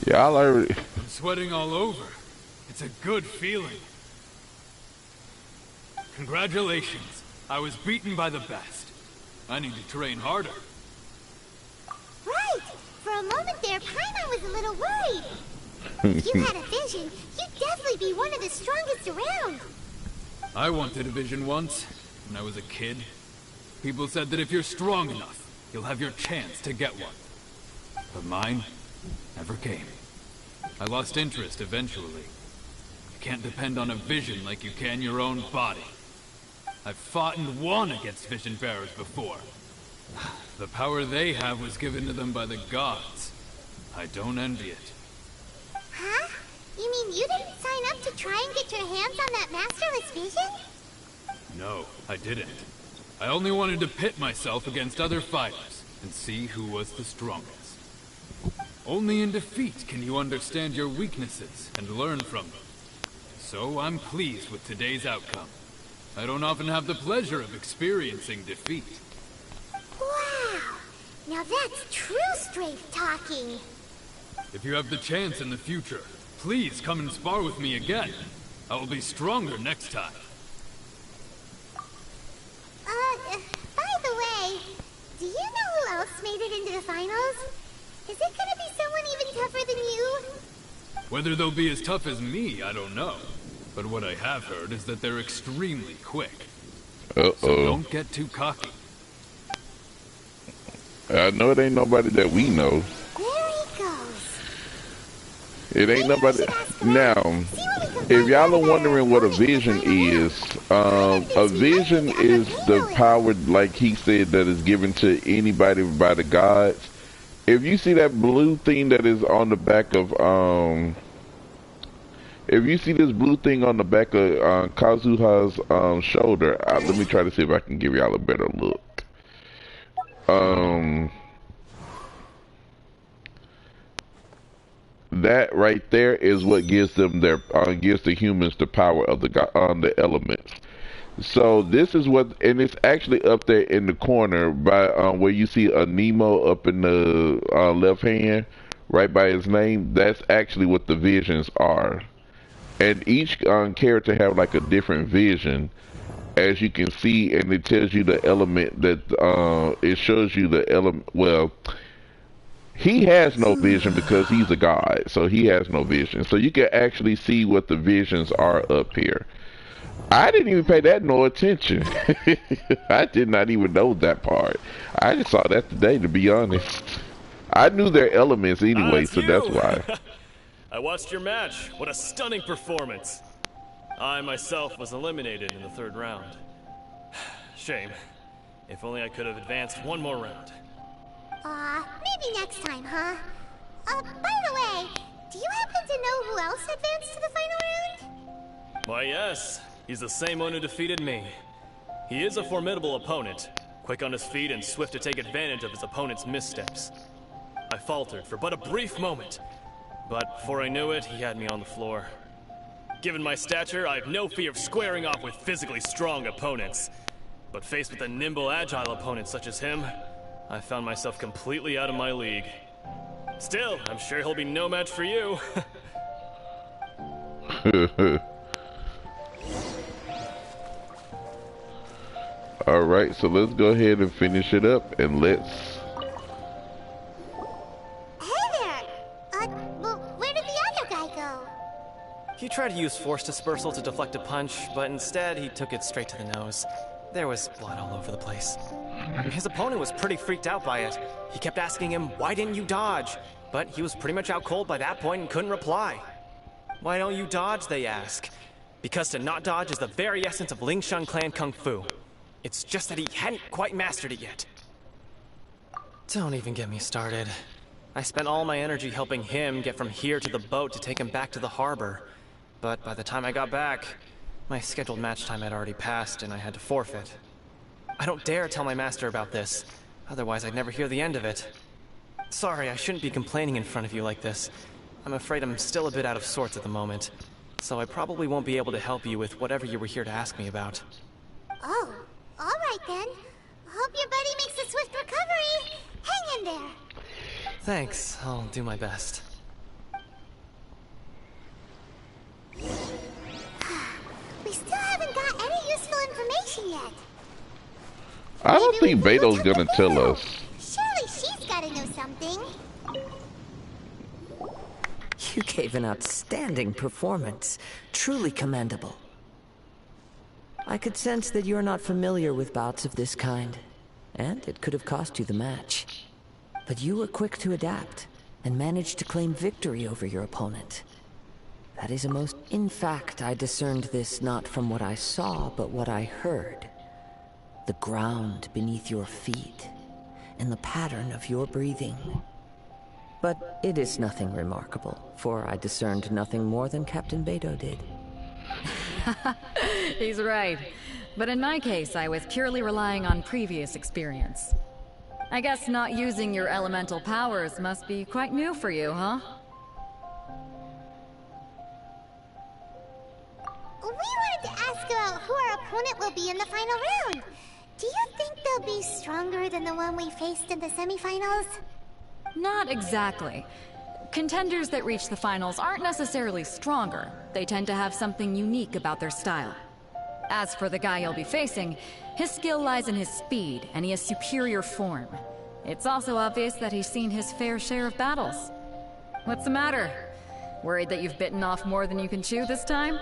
Y'all already... I'm sweating all over. It's a good feeling. Congratulations. I was beaten by the best. I need to train harder. Right! For a moment there, Paimon was a little worried. If you had a vision, you'd definitely be one of the strongest around. I wanted a vision once, when I was a kid. People said that if you're strong enough, you'll have your chance to get one. But mine never came. I lost interest eventually. You can't depend on a vision like you can your own body. I've fought and won against vision bearers before. The power they have was given to them by the gods. I don't envy it. Huh? You mean you didn't sign up to try and get your hands on that masterless vision? No, I didn't. I only wanted to pit myself against other fighters and see who was the strongest. Only in defeat can you understand your weaknesses and learn from them. So I'm pleased with today's outcome. I don't often have the pleasure of experiencing defeat. Wow! Now that's true strength talking. If you have the chance in the future, please come and spar with me again. I will be stronger next time. By the way, do you know who else made it into the finals? Is it gonna be someone even tougher than you? Whether they'll be as tough as me, I don't know. But what I have heard is that they're extremely quick. So don't get too cocky. I know it ain't nobody that we know. There he goes. It ain't nobody. Now, if y'all are wondering what a vision is the power, like he said, that is given to anybody by the gods. If you see that blue thing that is on the back of, if you see this blue thing on the back of Kazuha's shoulder, let me try to see if I can give y'all a better look. That right there is what gives them their gives the humans the power of the elements. So this is what, and it's actually up there in the corner by where you see a Nemo up in the left hand, right by his name. That's actually what the visions are, and each character have like a different vision, as you can see, and it tells you the element that it shows you the element. Well, he has no vision because he's a god, so he has no vision. So you can actually see what the visions are up here. I didn't even pay that no attention. I did not even know that part. I just saw that today, to be honest. I knew their elements anyway, so that's why. I watched your match. What a stunning performance. I myself was eliminated in the third round. Shame. If only I could have advanced one more round. Maybe next time, huh? By the way, do you happen to know who else advanced to the final round? Why, yes. He's the same one who defeated me. He is a formidable opponent, quick on his feet and swift to take advantage of his opponent's missteps. I faltered for but a brief moment, but before I knew it, he had me on the floor. Given my stature, I have no fear of squaring off with physically strong opponents. But faced with a nimble, agile opponent such as him, I found myself completely out of my league. Still, I'm sure he'll be no match for you. Alright, so let's go ahead and finish it up, and let's... Hey there! Well, where did the other guy go? He tried to use force dispersal to deflect a punch, but instead he took it straight to the nose. There was blood all over the place. His opponent was pretty freaked out by it. He kept asking him, "Why didn't you dodge?" But he was pretty much out cold by that point and couldn't reply. "Why don't you dodge?" they ask. Because to not dodge is the very essence of Lingshan clan kung fu. It's just that he hadn't quite mastered it yet. Don't even get me started. I spent all my energy helping him get from here to the boat to take him back to the harbor. But by the time I got back, my scheduled match time had already passed and I had to forfeit. I don't dare tell my master about this, otherwise I'd never hear the end of it. Sorry, I shouldn't be complaining in front of you like this. I'm afraid I'm still a bit out of sorts at the moment, so I probably won't be able to help you with whatever you were here to ask me about. Oh, alright then. Hope your buddy makes a swift recovery. Hang in there. Thanks, I'll do my best. We still haven't got any useful information yet. I don't think Beto's gonna tell us. Surely she's gotta know something. You gave an outstanding performance. Truly commendable. I could sense that you're not familiar with bouts of this kind, and it could have cost you the match. But you were quick to adapt, and managed to claim victory over your opponent. That is a most... In fact, I discerned this not from what I saw, but what I heard. The ground beneath your feet, and the pattern of your breathing. But it is nothing remarkable, for I discerned nothing more than Captain Beto did. He's right. But in my case, I was purely relying on previous experience. I guess not using your elemental powers must be quite new for you, huh? We wanted to ask about who our opponent will be in the final round. Do you think they'll be stronger than the one we faced in the semifinals? Not exactly. Contenders that reach the finals aren't necessarily stronger. They tend to have something unique about their style. As for the guy you'll be facing, his skill lies in his speed, and he has superior form. It's also obvious that he's seen his fair share of battles. What's the matter? Worried that you've bitten off more than you can chew this time?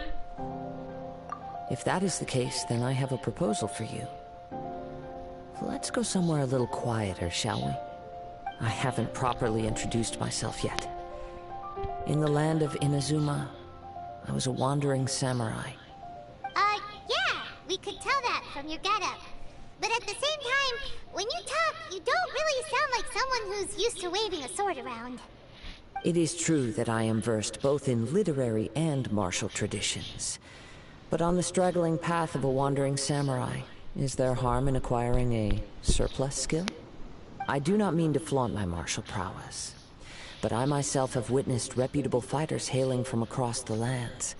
If that is the case, then I have a proposal for you. Let's go somewhere a little quieter, shall we? I haven't properly introduced myself yet. In the land of Inazuma, I was a wandering samurai. Yeah, we could tell that from your getup. But at the same time, when you talk, you don't really sound like someone who's used to waving a sword around. It is true that I am versed both in literary and martial traditions. But on the straggling path of a wandering samurai, is there harm in acquiring a surplus skill? I do not mean to flaunt my martial prowess, but I myself have witnessed reputable fighters hailing from across the lands.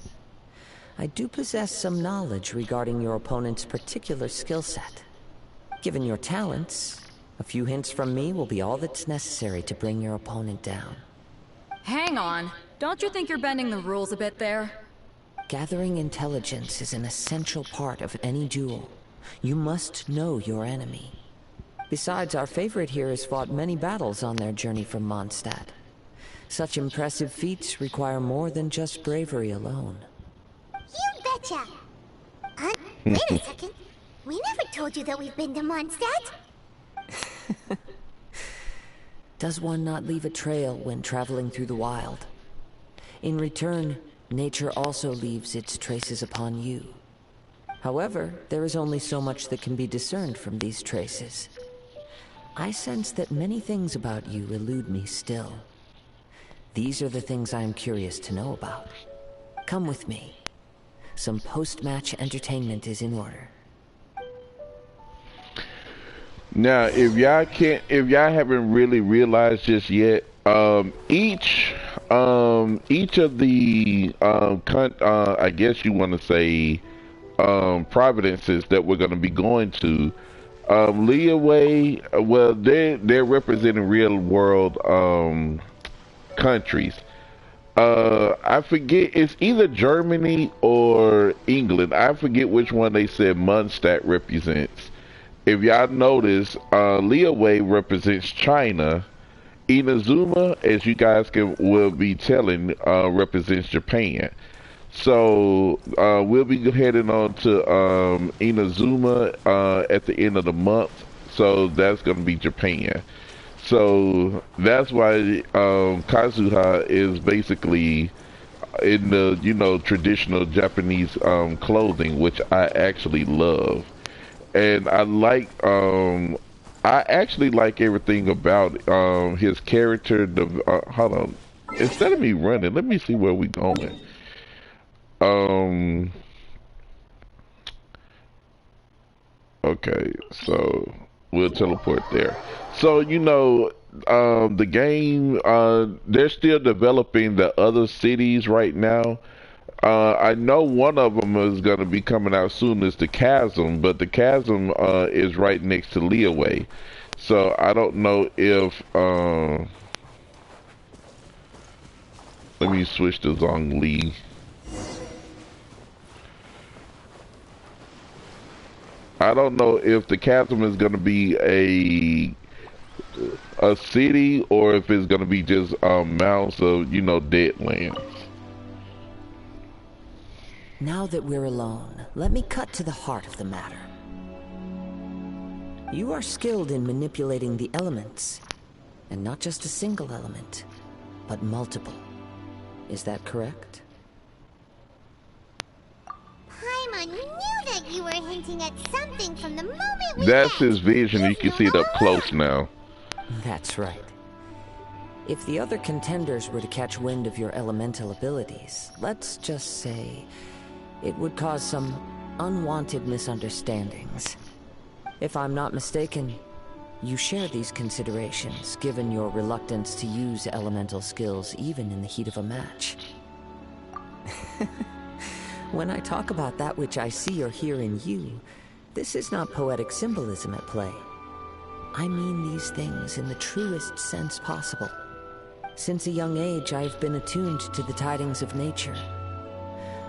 I do possess some knowledge regarding your opponent's particular skill set. Given your talents, a few hints from me will be all that's necessary to bring your opponent down. Hang on. Don't you think you're bending the rules a bit there? Gathering intelligence is an essential part of any duel. You must know your enemy. Besides, our favorite here has fought many battles on their journey from Mondstadt. Such impressive feats require more than just bravery alone. You betcha! Wait a second. We never told you that we've been to Mondstadt. Does one not leave a trail when traveling through the wild? In return, nature also leaves its traces upon you. However, there is only so much that can be discerned from these traces. I sense that many things about you elude me still. These are the things I am curious to know about. Come with me. Some post-match entertainment is in order. Now, if y'all haven't really realized just yet, each of the I guess you want to say providences that we're going to be going to, Leeway, well, they're representing real world countries. I forget, it's either Germany or England. I forget which one they said Mondstadt represents. If y'all notice, Leeway represents China. Inazuma, as you guys will be telling, represents Japan. So we'll be heading on to Inazuma at the end of the month. So that's going to be Japan. So that's why Kazuha is basically in the traditional Japanese clothing, which I actually love. And I actually like everything about his character. Hold on. Instead of me running, let me see where we going. Okay, so we'll teleport there. So, the game, they're still developing the other cities right now. I know one of them is going to be coming out soon is the Chasm, but the Chasm is right next to Leeway. So I don't know if let me switch to Zhongli. I don't know if the chasm is going to be a city or if it's going to be just mounds of, you know, dead lands. Now that we're alone, let me cut to the heart of the matter. You are skilled in manipulating the elements, and not just a single element, but multiple. Is that correct? Paimon knew that you were hinting at something from the moment we That's met. his vision. You can see it up close now. That's right. If the other contenders were to catch wind of your elemental abilities, let's just say it would cause some unwanted misunderstandings. If I'm not mistaken, you share these considerations, given your reluctance to use elemental skills even in the heat of a match. When I talk about that which I see or hear in you, this is not poetic symbolism at play. I mean these things in the truest sense possible. Since a young age, I've been attuned to the tidings of nature.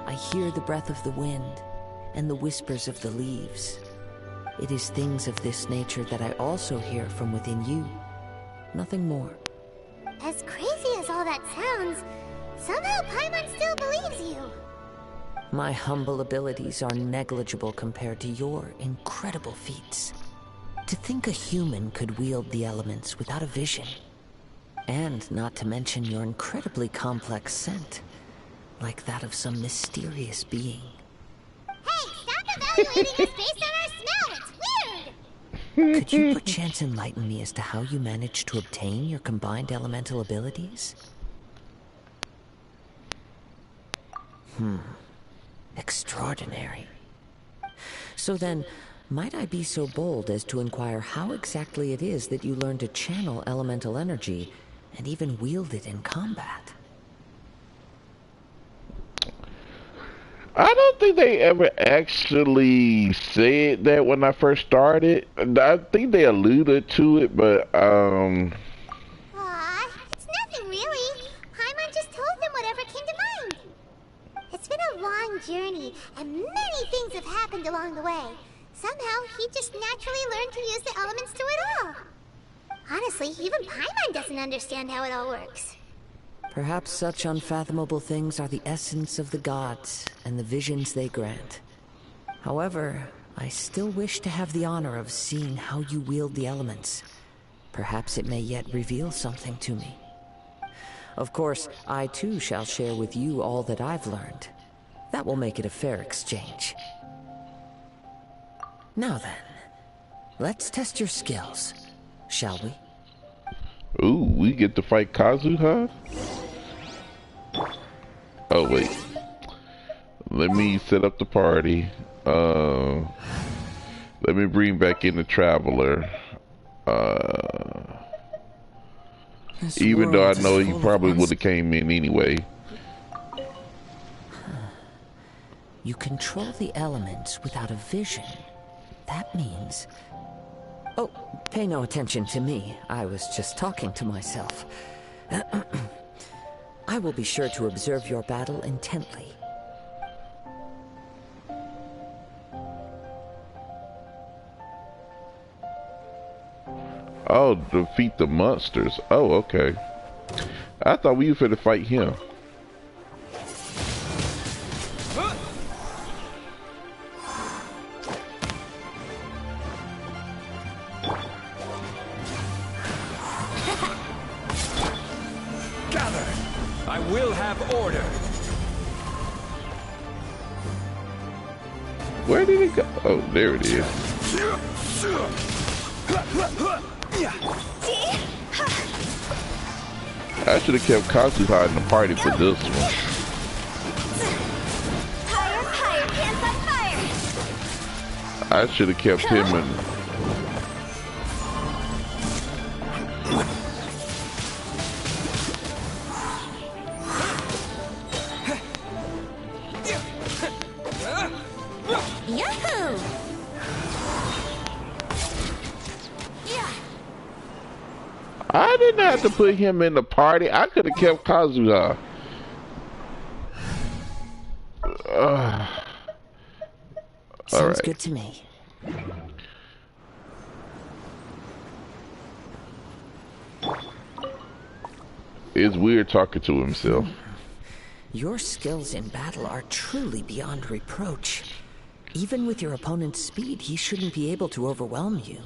I hear the breath of the wind and the whispers of the leaves. It is things of this nature that I also hear from within you. Nothing more. As crazy as all that sounds, somehow Paimon still believes you. My humble abilities are negligible compared to your incredible feats. To think a human could wield the elements without a vision. And not to mention your incredibly complex scent, like that of some mysterious being. Hey, stop evaluating us based on our smell! It's weird! Could you perchance enlighten me as to how you managed to obtain your combined elemental abilities? Extraordinary. So then, might I be so bold as to inquire how exactly it is that you learned to channel elemental energy and even wield it in combat? I don't think they ever actually said that when I first started. I think they alluded to it, but Aw, it's nothing really. Paimon just told them whatever came to mind. It's been a long journey, and many things have happened along the way. Somehow, he just naturally learned to use the elements through it all. Honestly, even Paimon doesn't understand how it all works. Perhaps such unfathomable things are the essence of the gods and the visions they grant. However, I still wish to have the honor of seeing how you wield the elements. Perhaps it may yet reveal something to me. Of course, I too shall share with you all that I've learned. That will make it a fair exchange. Now then, let's test your skills, shall we? ooh, we get to fight Kazuha? Oh wait, let me set up the party. Let me bring back in the Traveler. Even though I know he probably would have came in anyway. You control the elements without a vision. That means... Oh, pay no attention to me. I was just talking to myself. I will be sure to observe your battle intently. Oh, defeat the monsters. Oh, okay. I thought we were finna fight him. Gather! I will have order! Where did it go? Oh, there it is. I should have kept Kazuha in the party for this one. Higher, higher, hands on fire! I should have kept him in. Yahoo! I didn't have to put him in the party. I could have kept Kazuha. Sounds good to me. It's weird talking to himself. Your skills in battle are truly beyond reproach. Even with your opponent's speed, he shouldn't be able to overwhelm you.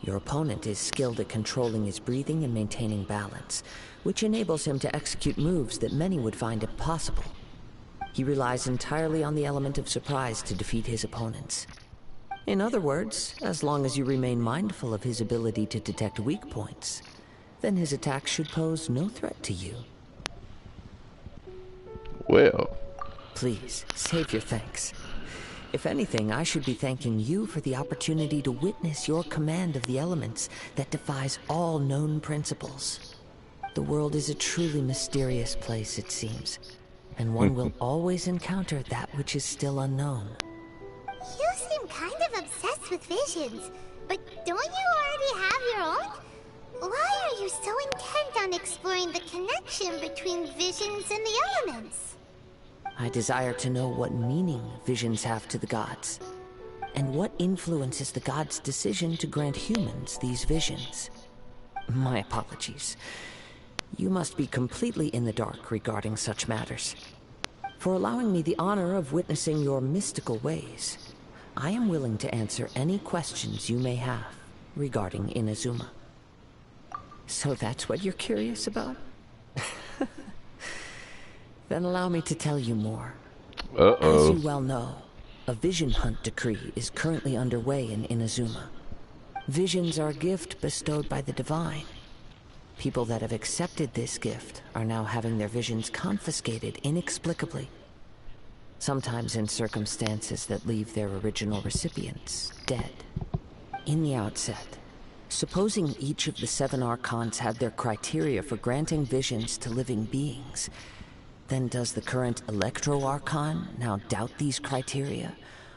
Your opponent is skilled at controlling his breathing and maintaining balance, which enables him to execute moves that many would find impossible. He relies entirely on the element of surprise to defeat his opponents. In other words, as long as you remain mindful of his ability to detect weak points, then his attacks should pose no threat to you. Well. Please, save your thanks. If anything, I should be thanking you for the opportunity to witness your command of the elements that defies all known principles. The world is a truly mysterious place, it seems, and one will always encounter that which is still unknown. You seem kind of obsessed with visions, but don't you already have your own? Why are you so intent on exploring the connection between visions and the elements? I desire to know what meaning visions have to the gods, and what influences the gods' decision to grant humans these visions. My apologies. You must be completely in the dark regarding such matters. For allowing me the honor of witnessing your mystical ways, I am willing to answer any questions you may have regarding Inazuma. So that's what you're curious about? Then allow me to tell you more. As you well know, a vision hunt decree is currently underway in Inazuma. Visions are a gift bestowed by the divine. People that have accepted this gift are now having their visions confiscated inexplicably. Sometimes in circumstances that leave their original recipients dead. In the outset, supposing each of the 7 Archons had their criteria for granting visions to living beings, then does the current Electro-Archon now doubt these criteria,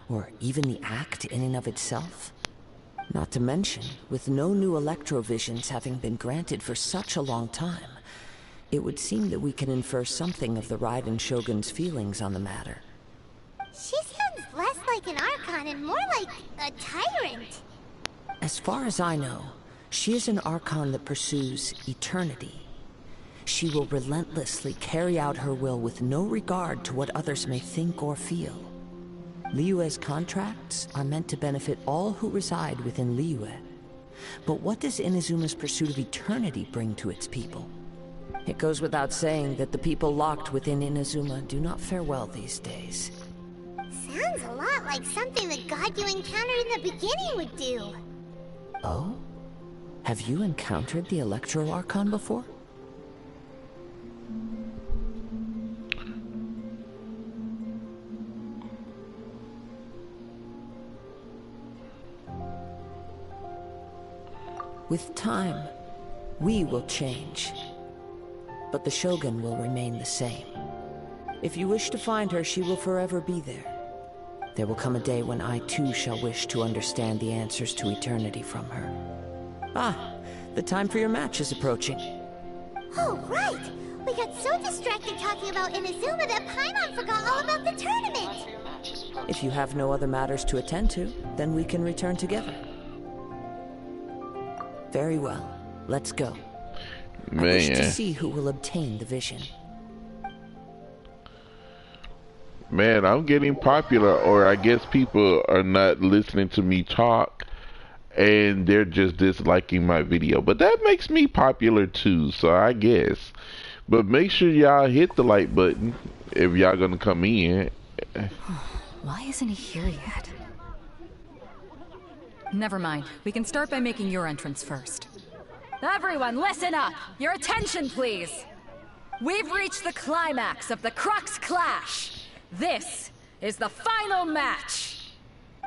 or even the act in and of itself? Not to mention, with no new Electro-Visions having been granted for such a long time, it would seem that we can infer something of the Raiden Shogun's feelings on the matter. She sounds less like an Archon and more like a tyrant. As far as I know, she is an Archon that pursues eternity. She will relentlessly carry out her will with no regard to what others may think or feel. Liyue's contracts are meant to benefit all who reside within Liyue. But what does Inazuma's pursuit of eternity bring to its people? It goes without saying that the people locked within Inazuma do not fare well these days. Sounds a lot like something the god you encountered in the beginning would do. Oh? Have you encountered the Electro-Archon before? With time, we will change. But the Shogun will remain the same. If you wish to find her, she will forever be there. There will come a day when I too shall wish to understand the answers to eternity from her. Ah, the time for your match is approaching. Oh, right! We got so distracted talking about Inazuma that Paimon forgot all about the tournament! If you have no other matters to attend to, then we can return together. Very well. Let's go. Man. I wish to see who will obtain the vision. Man, I'm getting popular, or I guess people are not listening to me talk and they're just disliking my video. But that makes me popular too, so I guess. But make sure y'all hit the like button if y'all gonna come in. Why isn't he here yet? Never mind. We can start by making your entrance first. Everyone, listen up! Your attention, please! We've reached the climax of the Crux Clash! This is the final match!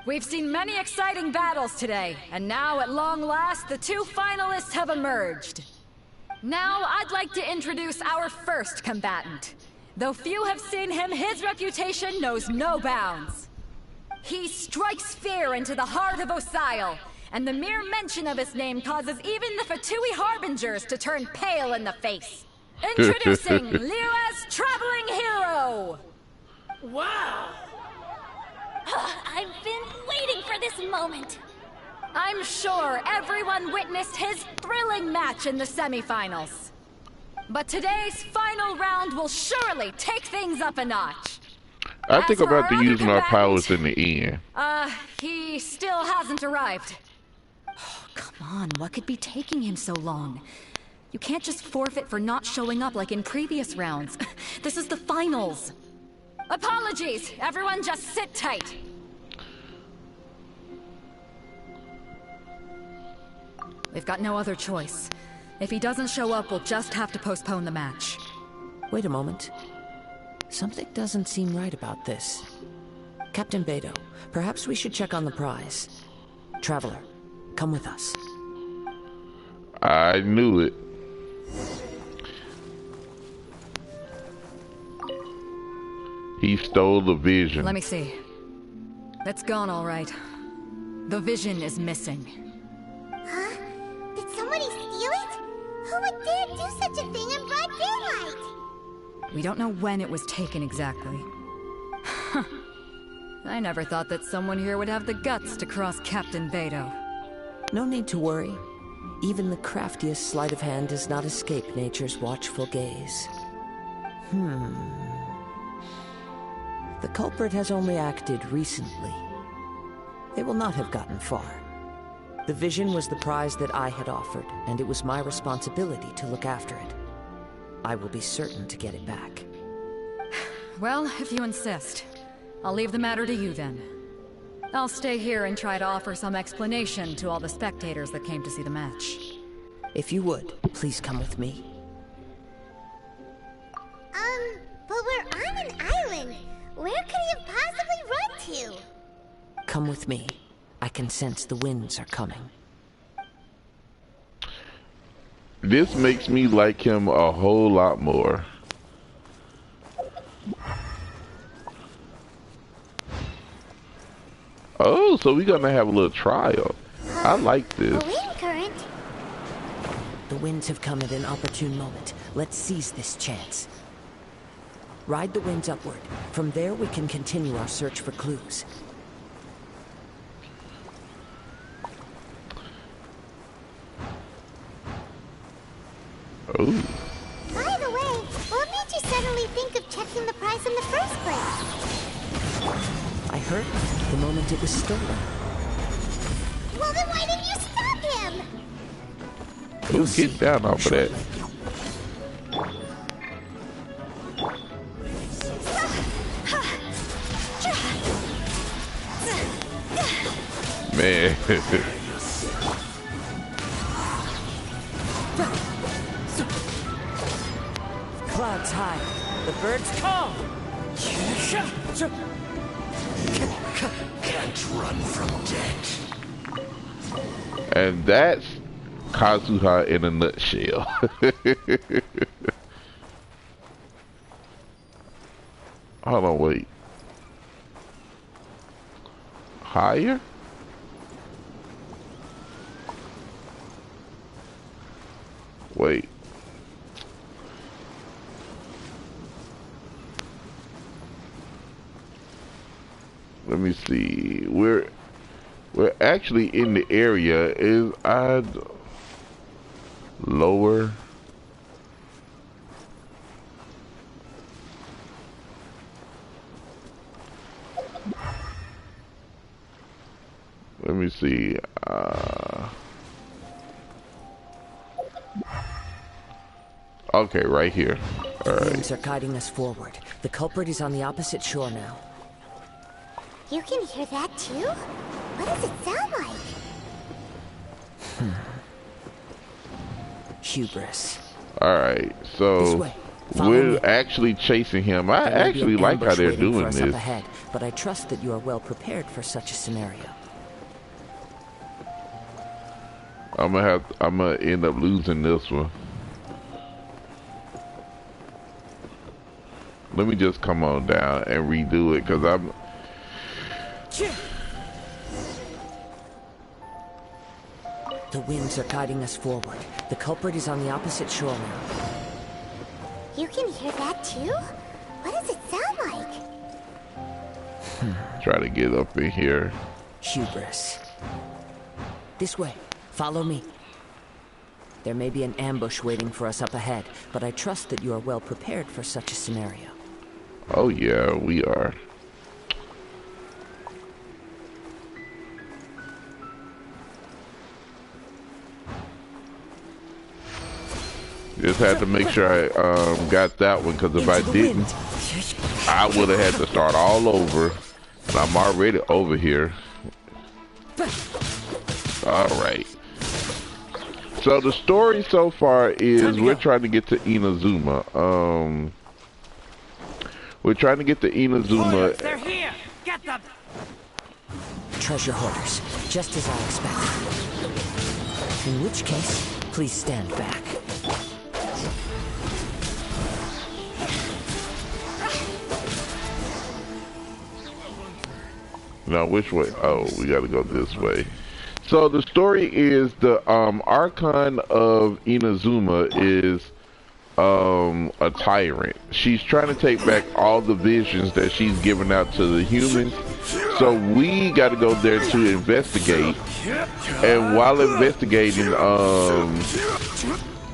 We've seen many exciting battles today, and now at long last, the 2 finalists have emerged. Now, I'd like to introduce our first combatant. Though few have seen him, his reputation knows no bounds. He strikes fear into the heart of Osile, and the mere mention of his name causes even the Fatui Harbingers to turn pale in the face. Introducing Liyue's traveling hero! Wow! I've been waiting for this moment. I'm sure everyone witnessed his thrilling match in the semifinals. But today's final round will surely take things up a notch. I think As I'm for about to our use other my combatant, powers in the end. He still hasn't arrived. Oh, come on, what could be taking him so long? You can't just forfeit for not showing up like in previous rounds. This is the finals. Apologies, everyone just sit tight. We've got no other choice. If he doesn't show up, we'll just have to postpone the match. Wait a moment. Something doesn't seem right about this. Captain Beto, perhaps we should check on the prize. Traveler, come with us. I knew it. He stole the vision. Let me see. It's gone all right. The vision is missing. Huh? Did somebody steal it? Who would dare do such a thing in broad daylight? We don't know when it was taken exactly. I never thought that someone here would have the guts to cross Captain Beto. No need to worry. Even the craftiest sleight of hand does not escape nature's watchful gaze. The culprit has only acted recently. They will not have gotten far. The vision was the prize that I had offered, and it was my responsibility to look after it. I will be certain to get it back. Well, if you insist, I'll leave the matter to you then. I'll stay here and try to offer some explanation to all the spectators that came to see the match. If you would, please come with me. But we're on an island. Where could he have possibly run to? Come with me. I can sense the winds are coming. This makes me like him a whole lot more. Oh, so we're gonna have a little trial. I like this. A wind current? The winds have come at an opportune moment. Let's seize this chance. Ride the winds upward. From there we can continue our search for clues. Oh. By the way, what made you suddenly think of checking the prize in the first place? I heard it the moment it was stolen. Well, then why didn't you stop him? You'll get down off of that. Man. Clouds high. The birds come. Can't run from death. And that's Kazuha in a nutshell. Hold on, wait. Higher? Wait. Let me see. We're actually in the area. Is I lower? Let me see. Okay, right here. All right. Winds are guiding us forward. The culprit is on the opposite shore now. You can hear that too? What does it sound like? Hubris. Alright, so we're actually chasing him. I actually like how they're doing this. Ahead, but I trust that you are well prepared for such a scenario. I'm gonna end up losing this one. Let me just come on down and redo it, because I'm... The winds are guiding us forward. The culprit is on the opposite shore now. You can hear that too? What does it sound like? Try to get up in here. Hubris. This way. Follow me. There may be an ambush waiting for us up ahead, but I trust that you are well prepared for such a scenario. Oh yeah, we are. Just had to make sure I got that one, because if I didn't, I would have had to start all over. And I'm already over here. Alright. So the story so far is we're trying to get to Inazuma. We're trying to get to Inazuma. They're here! Get them! Treasure hoarders, just as I expected. In which case, please stand back. Now, which way? Oh, we gotta go this way. So the story is the Archon of Inazuma is a tyrant. She's trying to take back all the visions that she's given out to the humans. So we got to go there to investigate. And while investigating,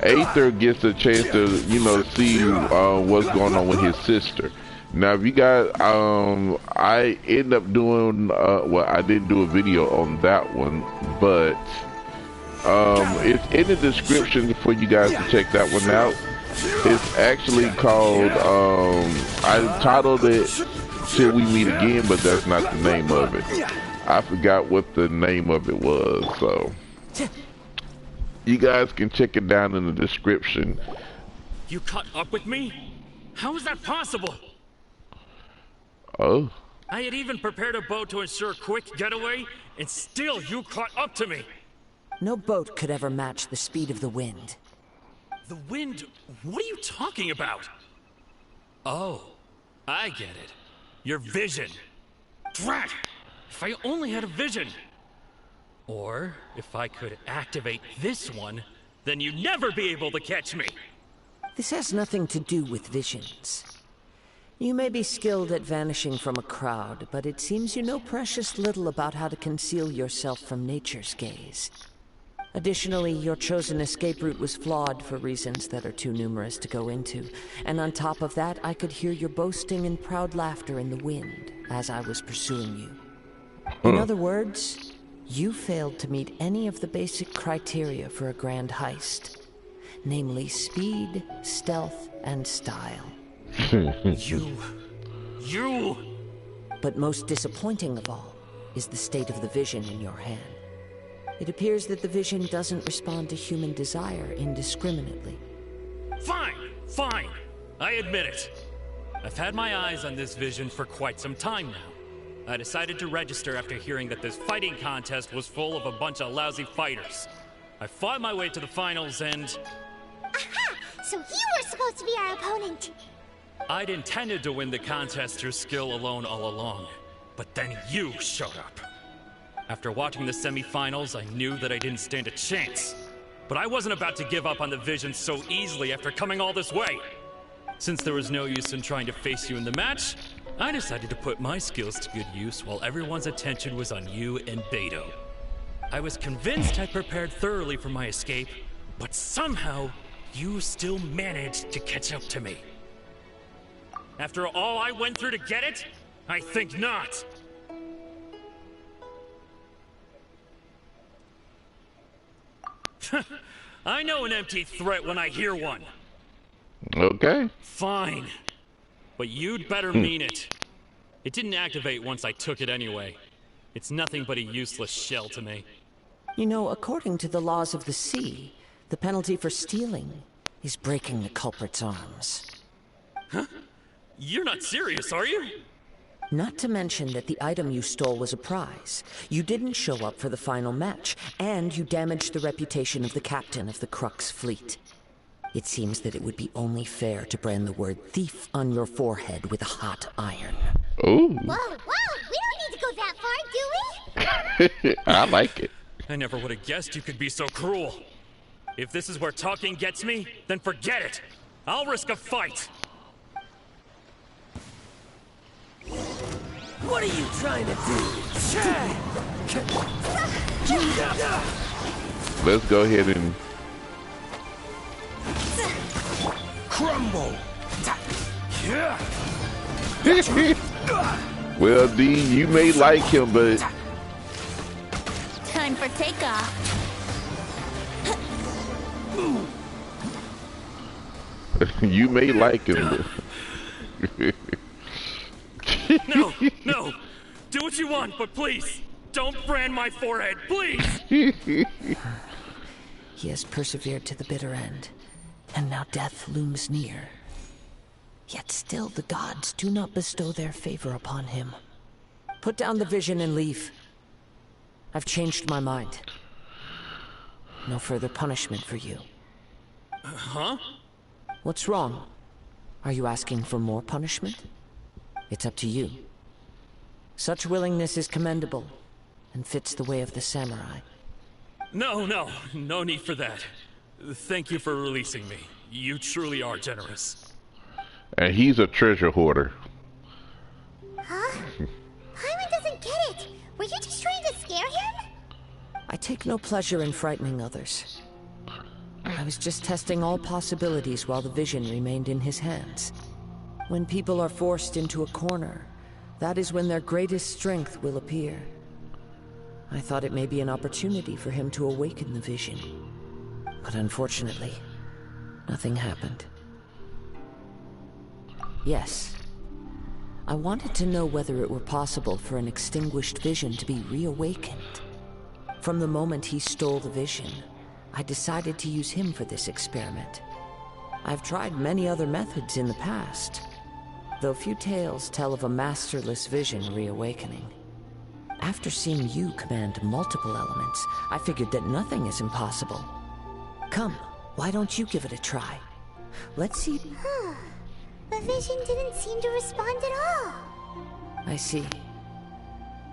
Aether gets a chance to, you know, see what's going on with his sister. Now, if you guys, I end up doing, well, I didn't do a video on that one, but it's in the description for you guys to check that one out. It's actually called, I titled it Till We Meet Again, but that's not the name of it. I forgot what the name of it was, so you guys can check it down in the description. You caught up with me? How is that possible? Oh. I had even prepared a boat to ensure a quick getaway, and still you caught up to me. No boat could ever match the speed of the wind. The wind? What are you talking about? Oh, I get it. Your vision. Drat! If I only had a vision. Or, if I could activate this one, then you'd never be able to catch me. This has nothing to do with visions. You may be skilled at vanishing from a crowd, but it seems you know precious little about how to conceal yourself from nature's gaze. Additionally, your chosen escape route was flawed for reasons that are too numerous to go into. And on top of that, I could hear your boasting and proud laughter in the wind as I was pursuing you. In other words, you failed to meet any of the basic criteria for a grand heist. Namely, speed, stealth, and style. You! But most disappointing of all is the state of the vision in your hand. It appears that the vision doesn't respond to human desire indiscriminately. Fine. I admit it. I've had my eyes on this vision for quite some time now. I decided to register after hearing that this fighting contest was full of a bunch of lousy fighters. I fought my way to the finals and... Aha! So you were supposed to be our opponent! I'd intended to win the contest through skill alone all along, but then you showed up. After watching the semi-finals, I knew that I didn't stand a chance. But I wasn't about to give up on the vision so easily after coming all this way. Since there was no use in trying to face you in the match, I decided to put my skills to good use while everyone's attention was on you and Beto. I was convinced I'd prepared thoroughly for my escape, but somehow, you still managed to catch up to me. After all I went through to get it? I think not. I know an empty threat when I hear one. Okay. Fine. But you'd better mean it. It didn't activate once I took it anyway. It's nothing but a useless shell to me. You know, according to the laws of the sea, the penalty for stealing is breaking the culprit's arms. Huh? You're not serious, are you? Not to mention that the item you stole was a prize. You didn't show up for the final match, and you damaged the reputation of the captain of the Crux fleet. It seems that it would be only fair to brand the word thief on your forehead with a hot iron. Ooh. Whoa, we don't need to go that far, do we? I like it. I never would have guessed you could be so cruel. If this is where talking gets me, then forget it. I'll risk a fight. What are you trying to do? Let's go ahead and crumble. well, Dean, you may like him, but Time for takeoff. you may like him. No, no! Do what you want, but please, don't brand my forehead, please! He has persevered to the bitter end, and now death looms near. Yet still the gods do not bestow their favor upon him. Put down the vision and leave. I've changed my mind. No further punishment for you. Huh? What's wrong? Are you asking for more punishment? It's up to you. Such willingness is commendable, and fits the way of the samurai. No need for that. Thank you for releasing me. You truly are generous. And he's a treasure hoarder. Huh? Paimon doesn't get it. Were you just trying to scare him? I take no pleasure in frightening others. I was just testing all possibilities while the vision remained in his hands. When people are forced into a corner, that is when their greatest strength will appear. I thought it may be an opportunity for him to awaken the vision. But unfortunately, nothing happened. Yes. I wanted to know whether it were possible for an extinguished vision to be reawakened. From the moment he stole the vision, I decided to use him for this experiment. I've tried many other methods in the past, though few tales tell of a masterless vision reawakening. After seeing you command multiple elements, I figured that nothing is impossible. Come, why don't you give it a try? Let's see. The vision didn't seem to respond at all. I see.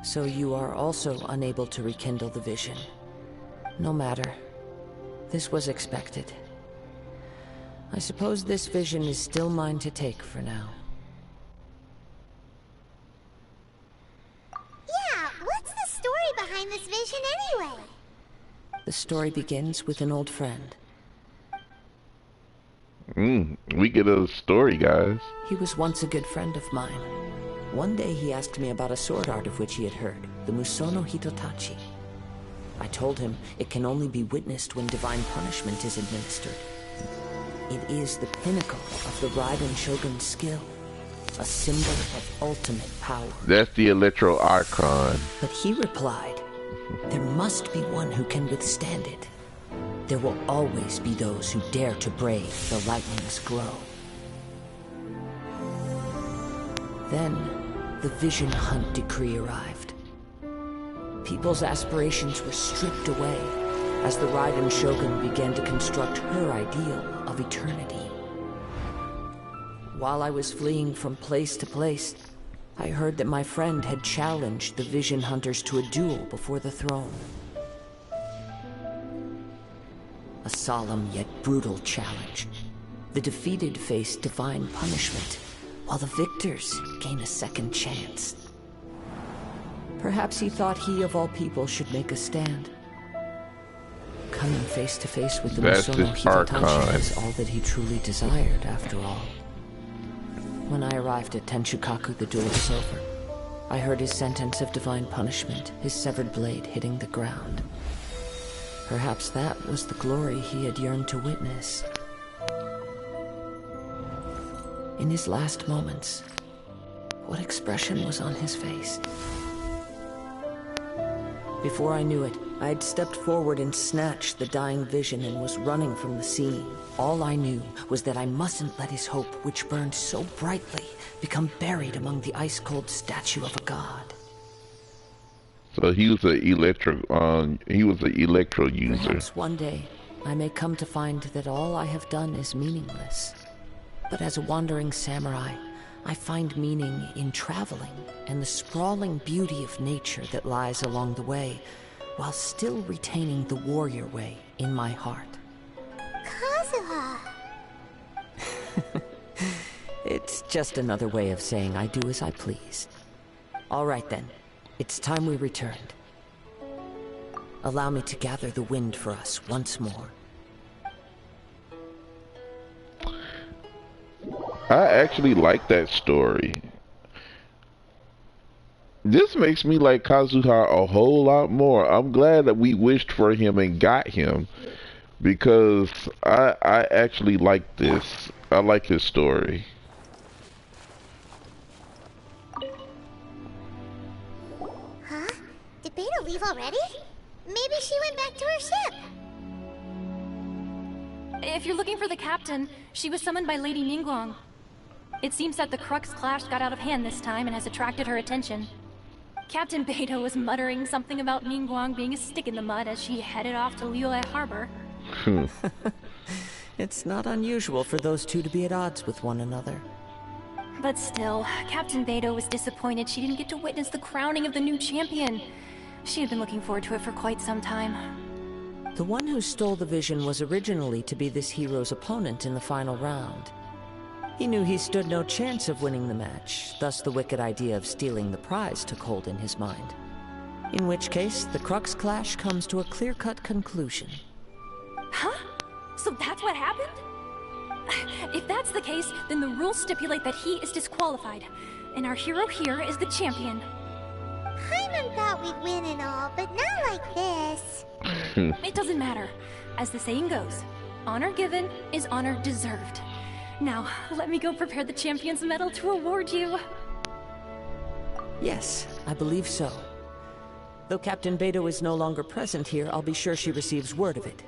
So you are also unable to rekindle the vision. No matter. This was expected. I suppose this vision is still mine to take for now. Yeah, what's the story behind this vision anyway? The story begins with an old friend. We get a story, guys. He was once a good friend of mine. One day he asked me about a sword art of which he had heard, the Musono Hitotachi. I told him it can only be witnessed when divine punishment is administered. It is the pinnacle of the Raiden Shogun's skill, a symbol of ultimate power. That's the Electro Archon. But he replied, there must be one who can withstand it. There will always be those who dare to brave the lightning's glow. Then, the Vision Hunt decree arrived. People's aspirations were stripped away as the Raiden Shogun began to construct her ideal of eternity. While I was fleeing from place to place, I heard that my friend had challenged the Vision Hunters to a duel before the throne. A solemn yet brutal challenge. The defeated face divine punishment, while the victors gain a second chance. Perhaps he thought he of all people should make a stand. Coming face to face with the Musono Hitotachi is all that he truly desired, after all. When I arrived at Tenshukaku, the Duel of Silver, I heard his sentence of divine punishment, his severed blade hitting the ground. Perhaps that was the glory he had yearned to witness. In his last moments, what expression was on his face? Before I knew it, I had stepped forward and snatched the dying vision and was running from the scene. All I knew was that I mustn't let his hope, which burned so brightly, become buried among the ice-cold statue of a god. So he was an electro user. Perhaps one day I may come to find that all I have done is meaningless. But as a wandering samurai, I find meaning in traveling and the sprawling beauty of nature that lies along the way, while still retaining the warrior way in my heart. Kazuha! It's just another way of saying I do as I please. All right then, it's time we returned. allow me to gather the wind for us once more. I actually like that story. This makes me like Kazuha a whole lot more. I'm glad that we wished for him and got him, because I actually like this. I like his story. Huh? Did Beta leave already? Maybe she went back to her ship. If you're looking for the captain, she was summoned by Lady Ningguang. It seems that the Crux clash got out of hand this time and has attracted her attention. Captain Beidou was muttering something about Ningguang being a stick in the mud as she headed off to Liyue Harbor. It's not unusual for those two to be at odds with one another. But still, Captain Beidou was disappointed she didn't get to witness the crowning of the new champion. She had been looking forward to it for quite some time. The one who stole the vision was originally to be this hero's opponent in the final round. He knew he stood no chance of winning the match, thus the wicked idea of stealing the prize took hold in his mind. In which case, the Crux clash comes to a clear-cut conclusion. Huh? So that's what happened? If that's the case, then the rules stipulate that he is disqualified, and our hero here is the champion. Paimon thought we'd win and all, but not like this. It doesn't matter. As the saying goes, honor given is honor deserved. Now, let me go prepare the champion's medal to award you. Yes, I believe so. Though Captain Beidou is no longer present here, I'll be sure she receives word of it.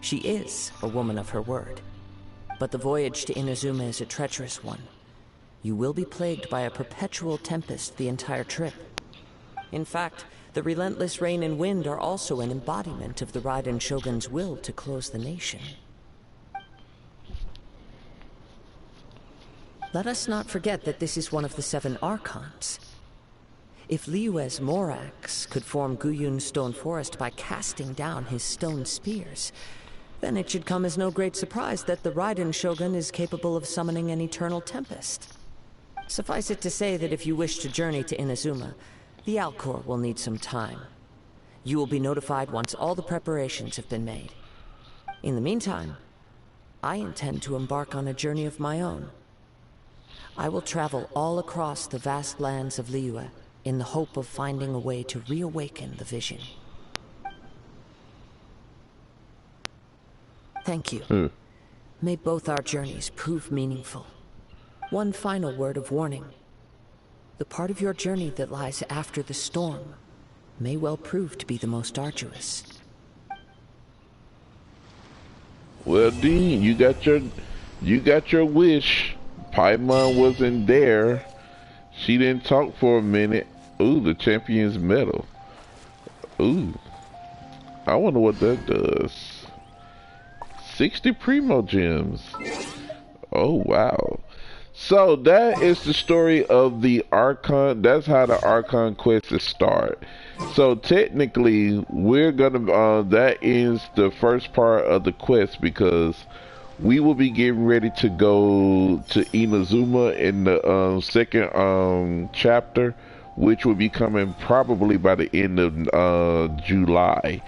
She is a woman of her word. But the voyage to Inazuma is a treacherous one. You will be plagued by a perpetual tempest the entire trip. In fact, the relentless rain and wind are also an embodiment of the Raiden Shogun's will to close the nation. Let us not forget that this is one of the 7 Archons. If Liyue's Morax could form Guyun's stone forest by casting down his stone spears, then it should come as no great surprise that the Raiden Shogun is capable of summoning an eternal tempest. Suffice it to say that if you wish to journey to Inazuma, the Alcor will need some time. You will be notified once all the preparations have been made. In the meantime, I intend to embark on a journey of my own. I will travel all across the vast lands of Liyue in the hope of finding a way to reawaken the vision. Thank you. May both our journeys prove meaningful. One final word of warning. The part of your journey that lies after the storm may well prove to be the most arduous. Well, Dean, you got your wish. Paimon wasn't there. She didn't talk for a minute. Ooh, the champion's medal. Ooh. I wonder what that does. 60 Primo Gems. Oh, wow. So, that is the story of the Archon. That's how the Archon quests start. So, technically, we're gonna, that ends the first part of the quest, because we will be getting ready to go to Inazuma in the second chapter, which will be coming probably by the end of July.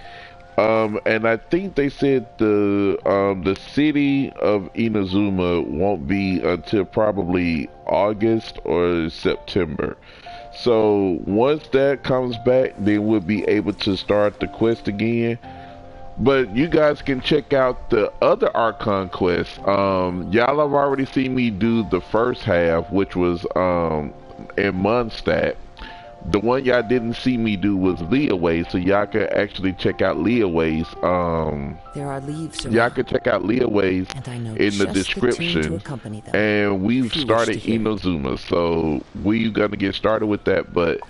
And I think they said the city of Inazuma won't be until probably August or September. So once that comes back, then we'll be able to start the quest again. But you guys can check out the other Archon quests. Y'all have already seen me do the first half, which was in Mondstadt. The one y'all didn't see me do was Liyue, so y'all can actually check out Liyue's. There are leaves y'all can check out Liyue's in the description. And we've started Inazuma, so we're gonna get started with that. But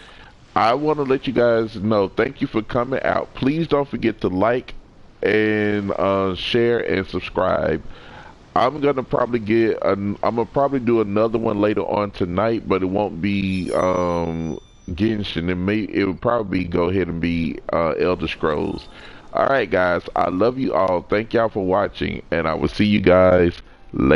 I want to let you guys know, thank you for coming out. Please don't forget to like and share and subscribe. I'm gonna probably do another one later on tonight, but it won't be Genshin. It would probably go ahead and be Elder Scrolls. Alright guys, I love you all. Thank y'all for watching, and I will see you guys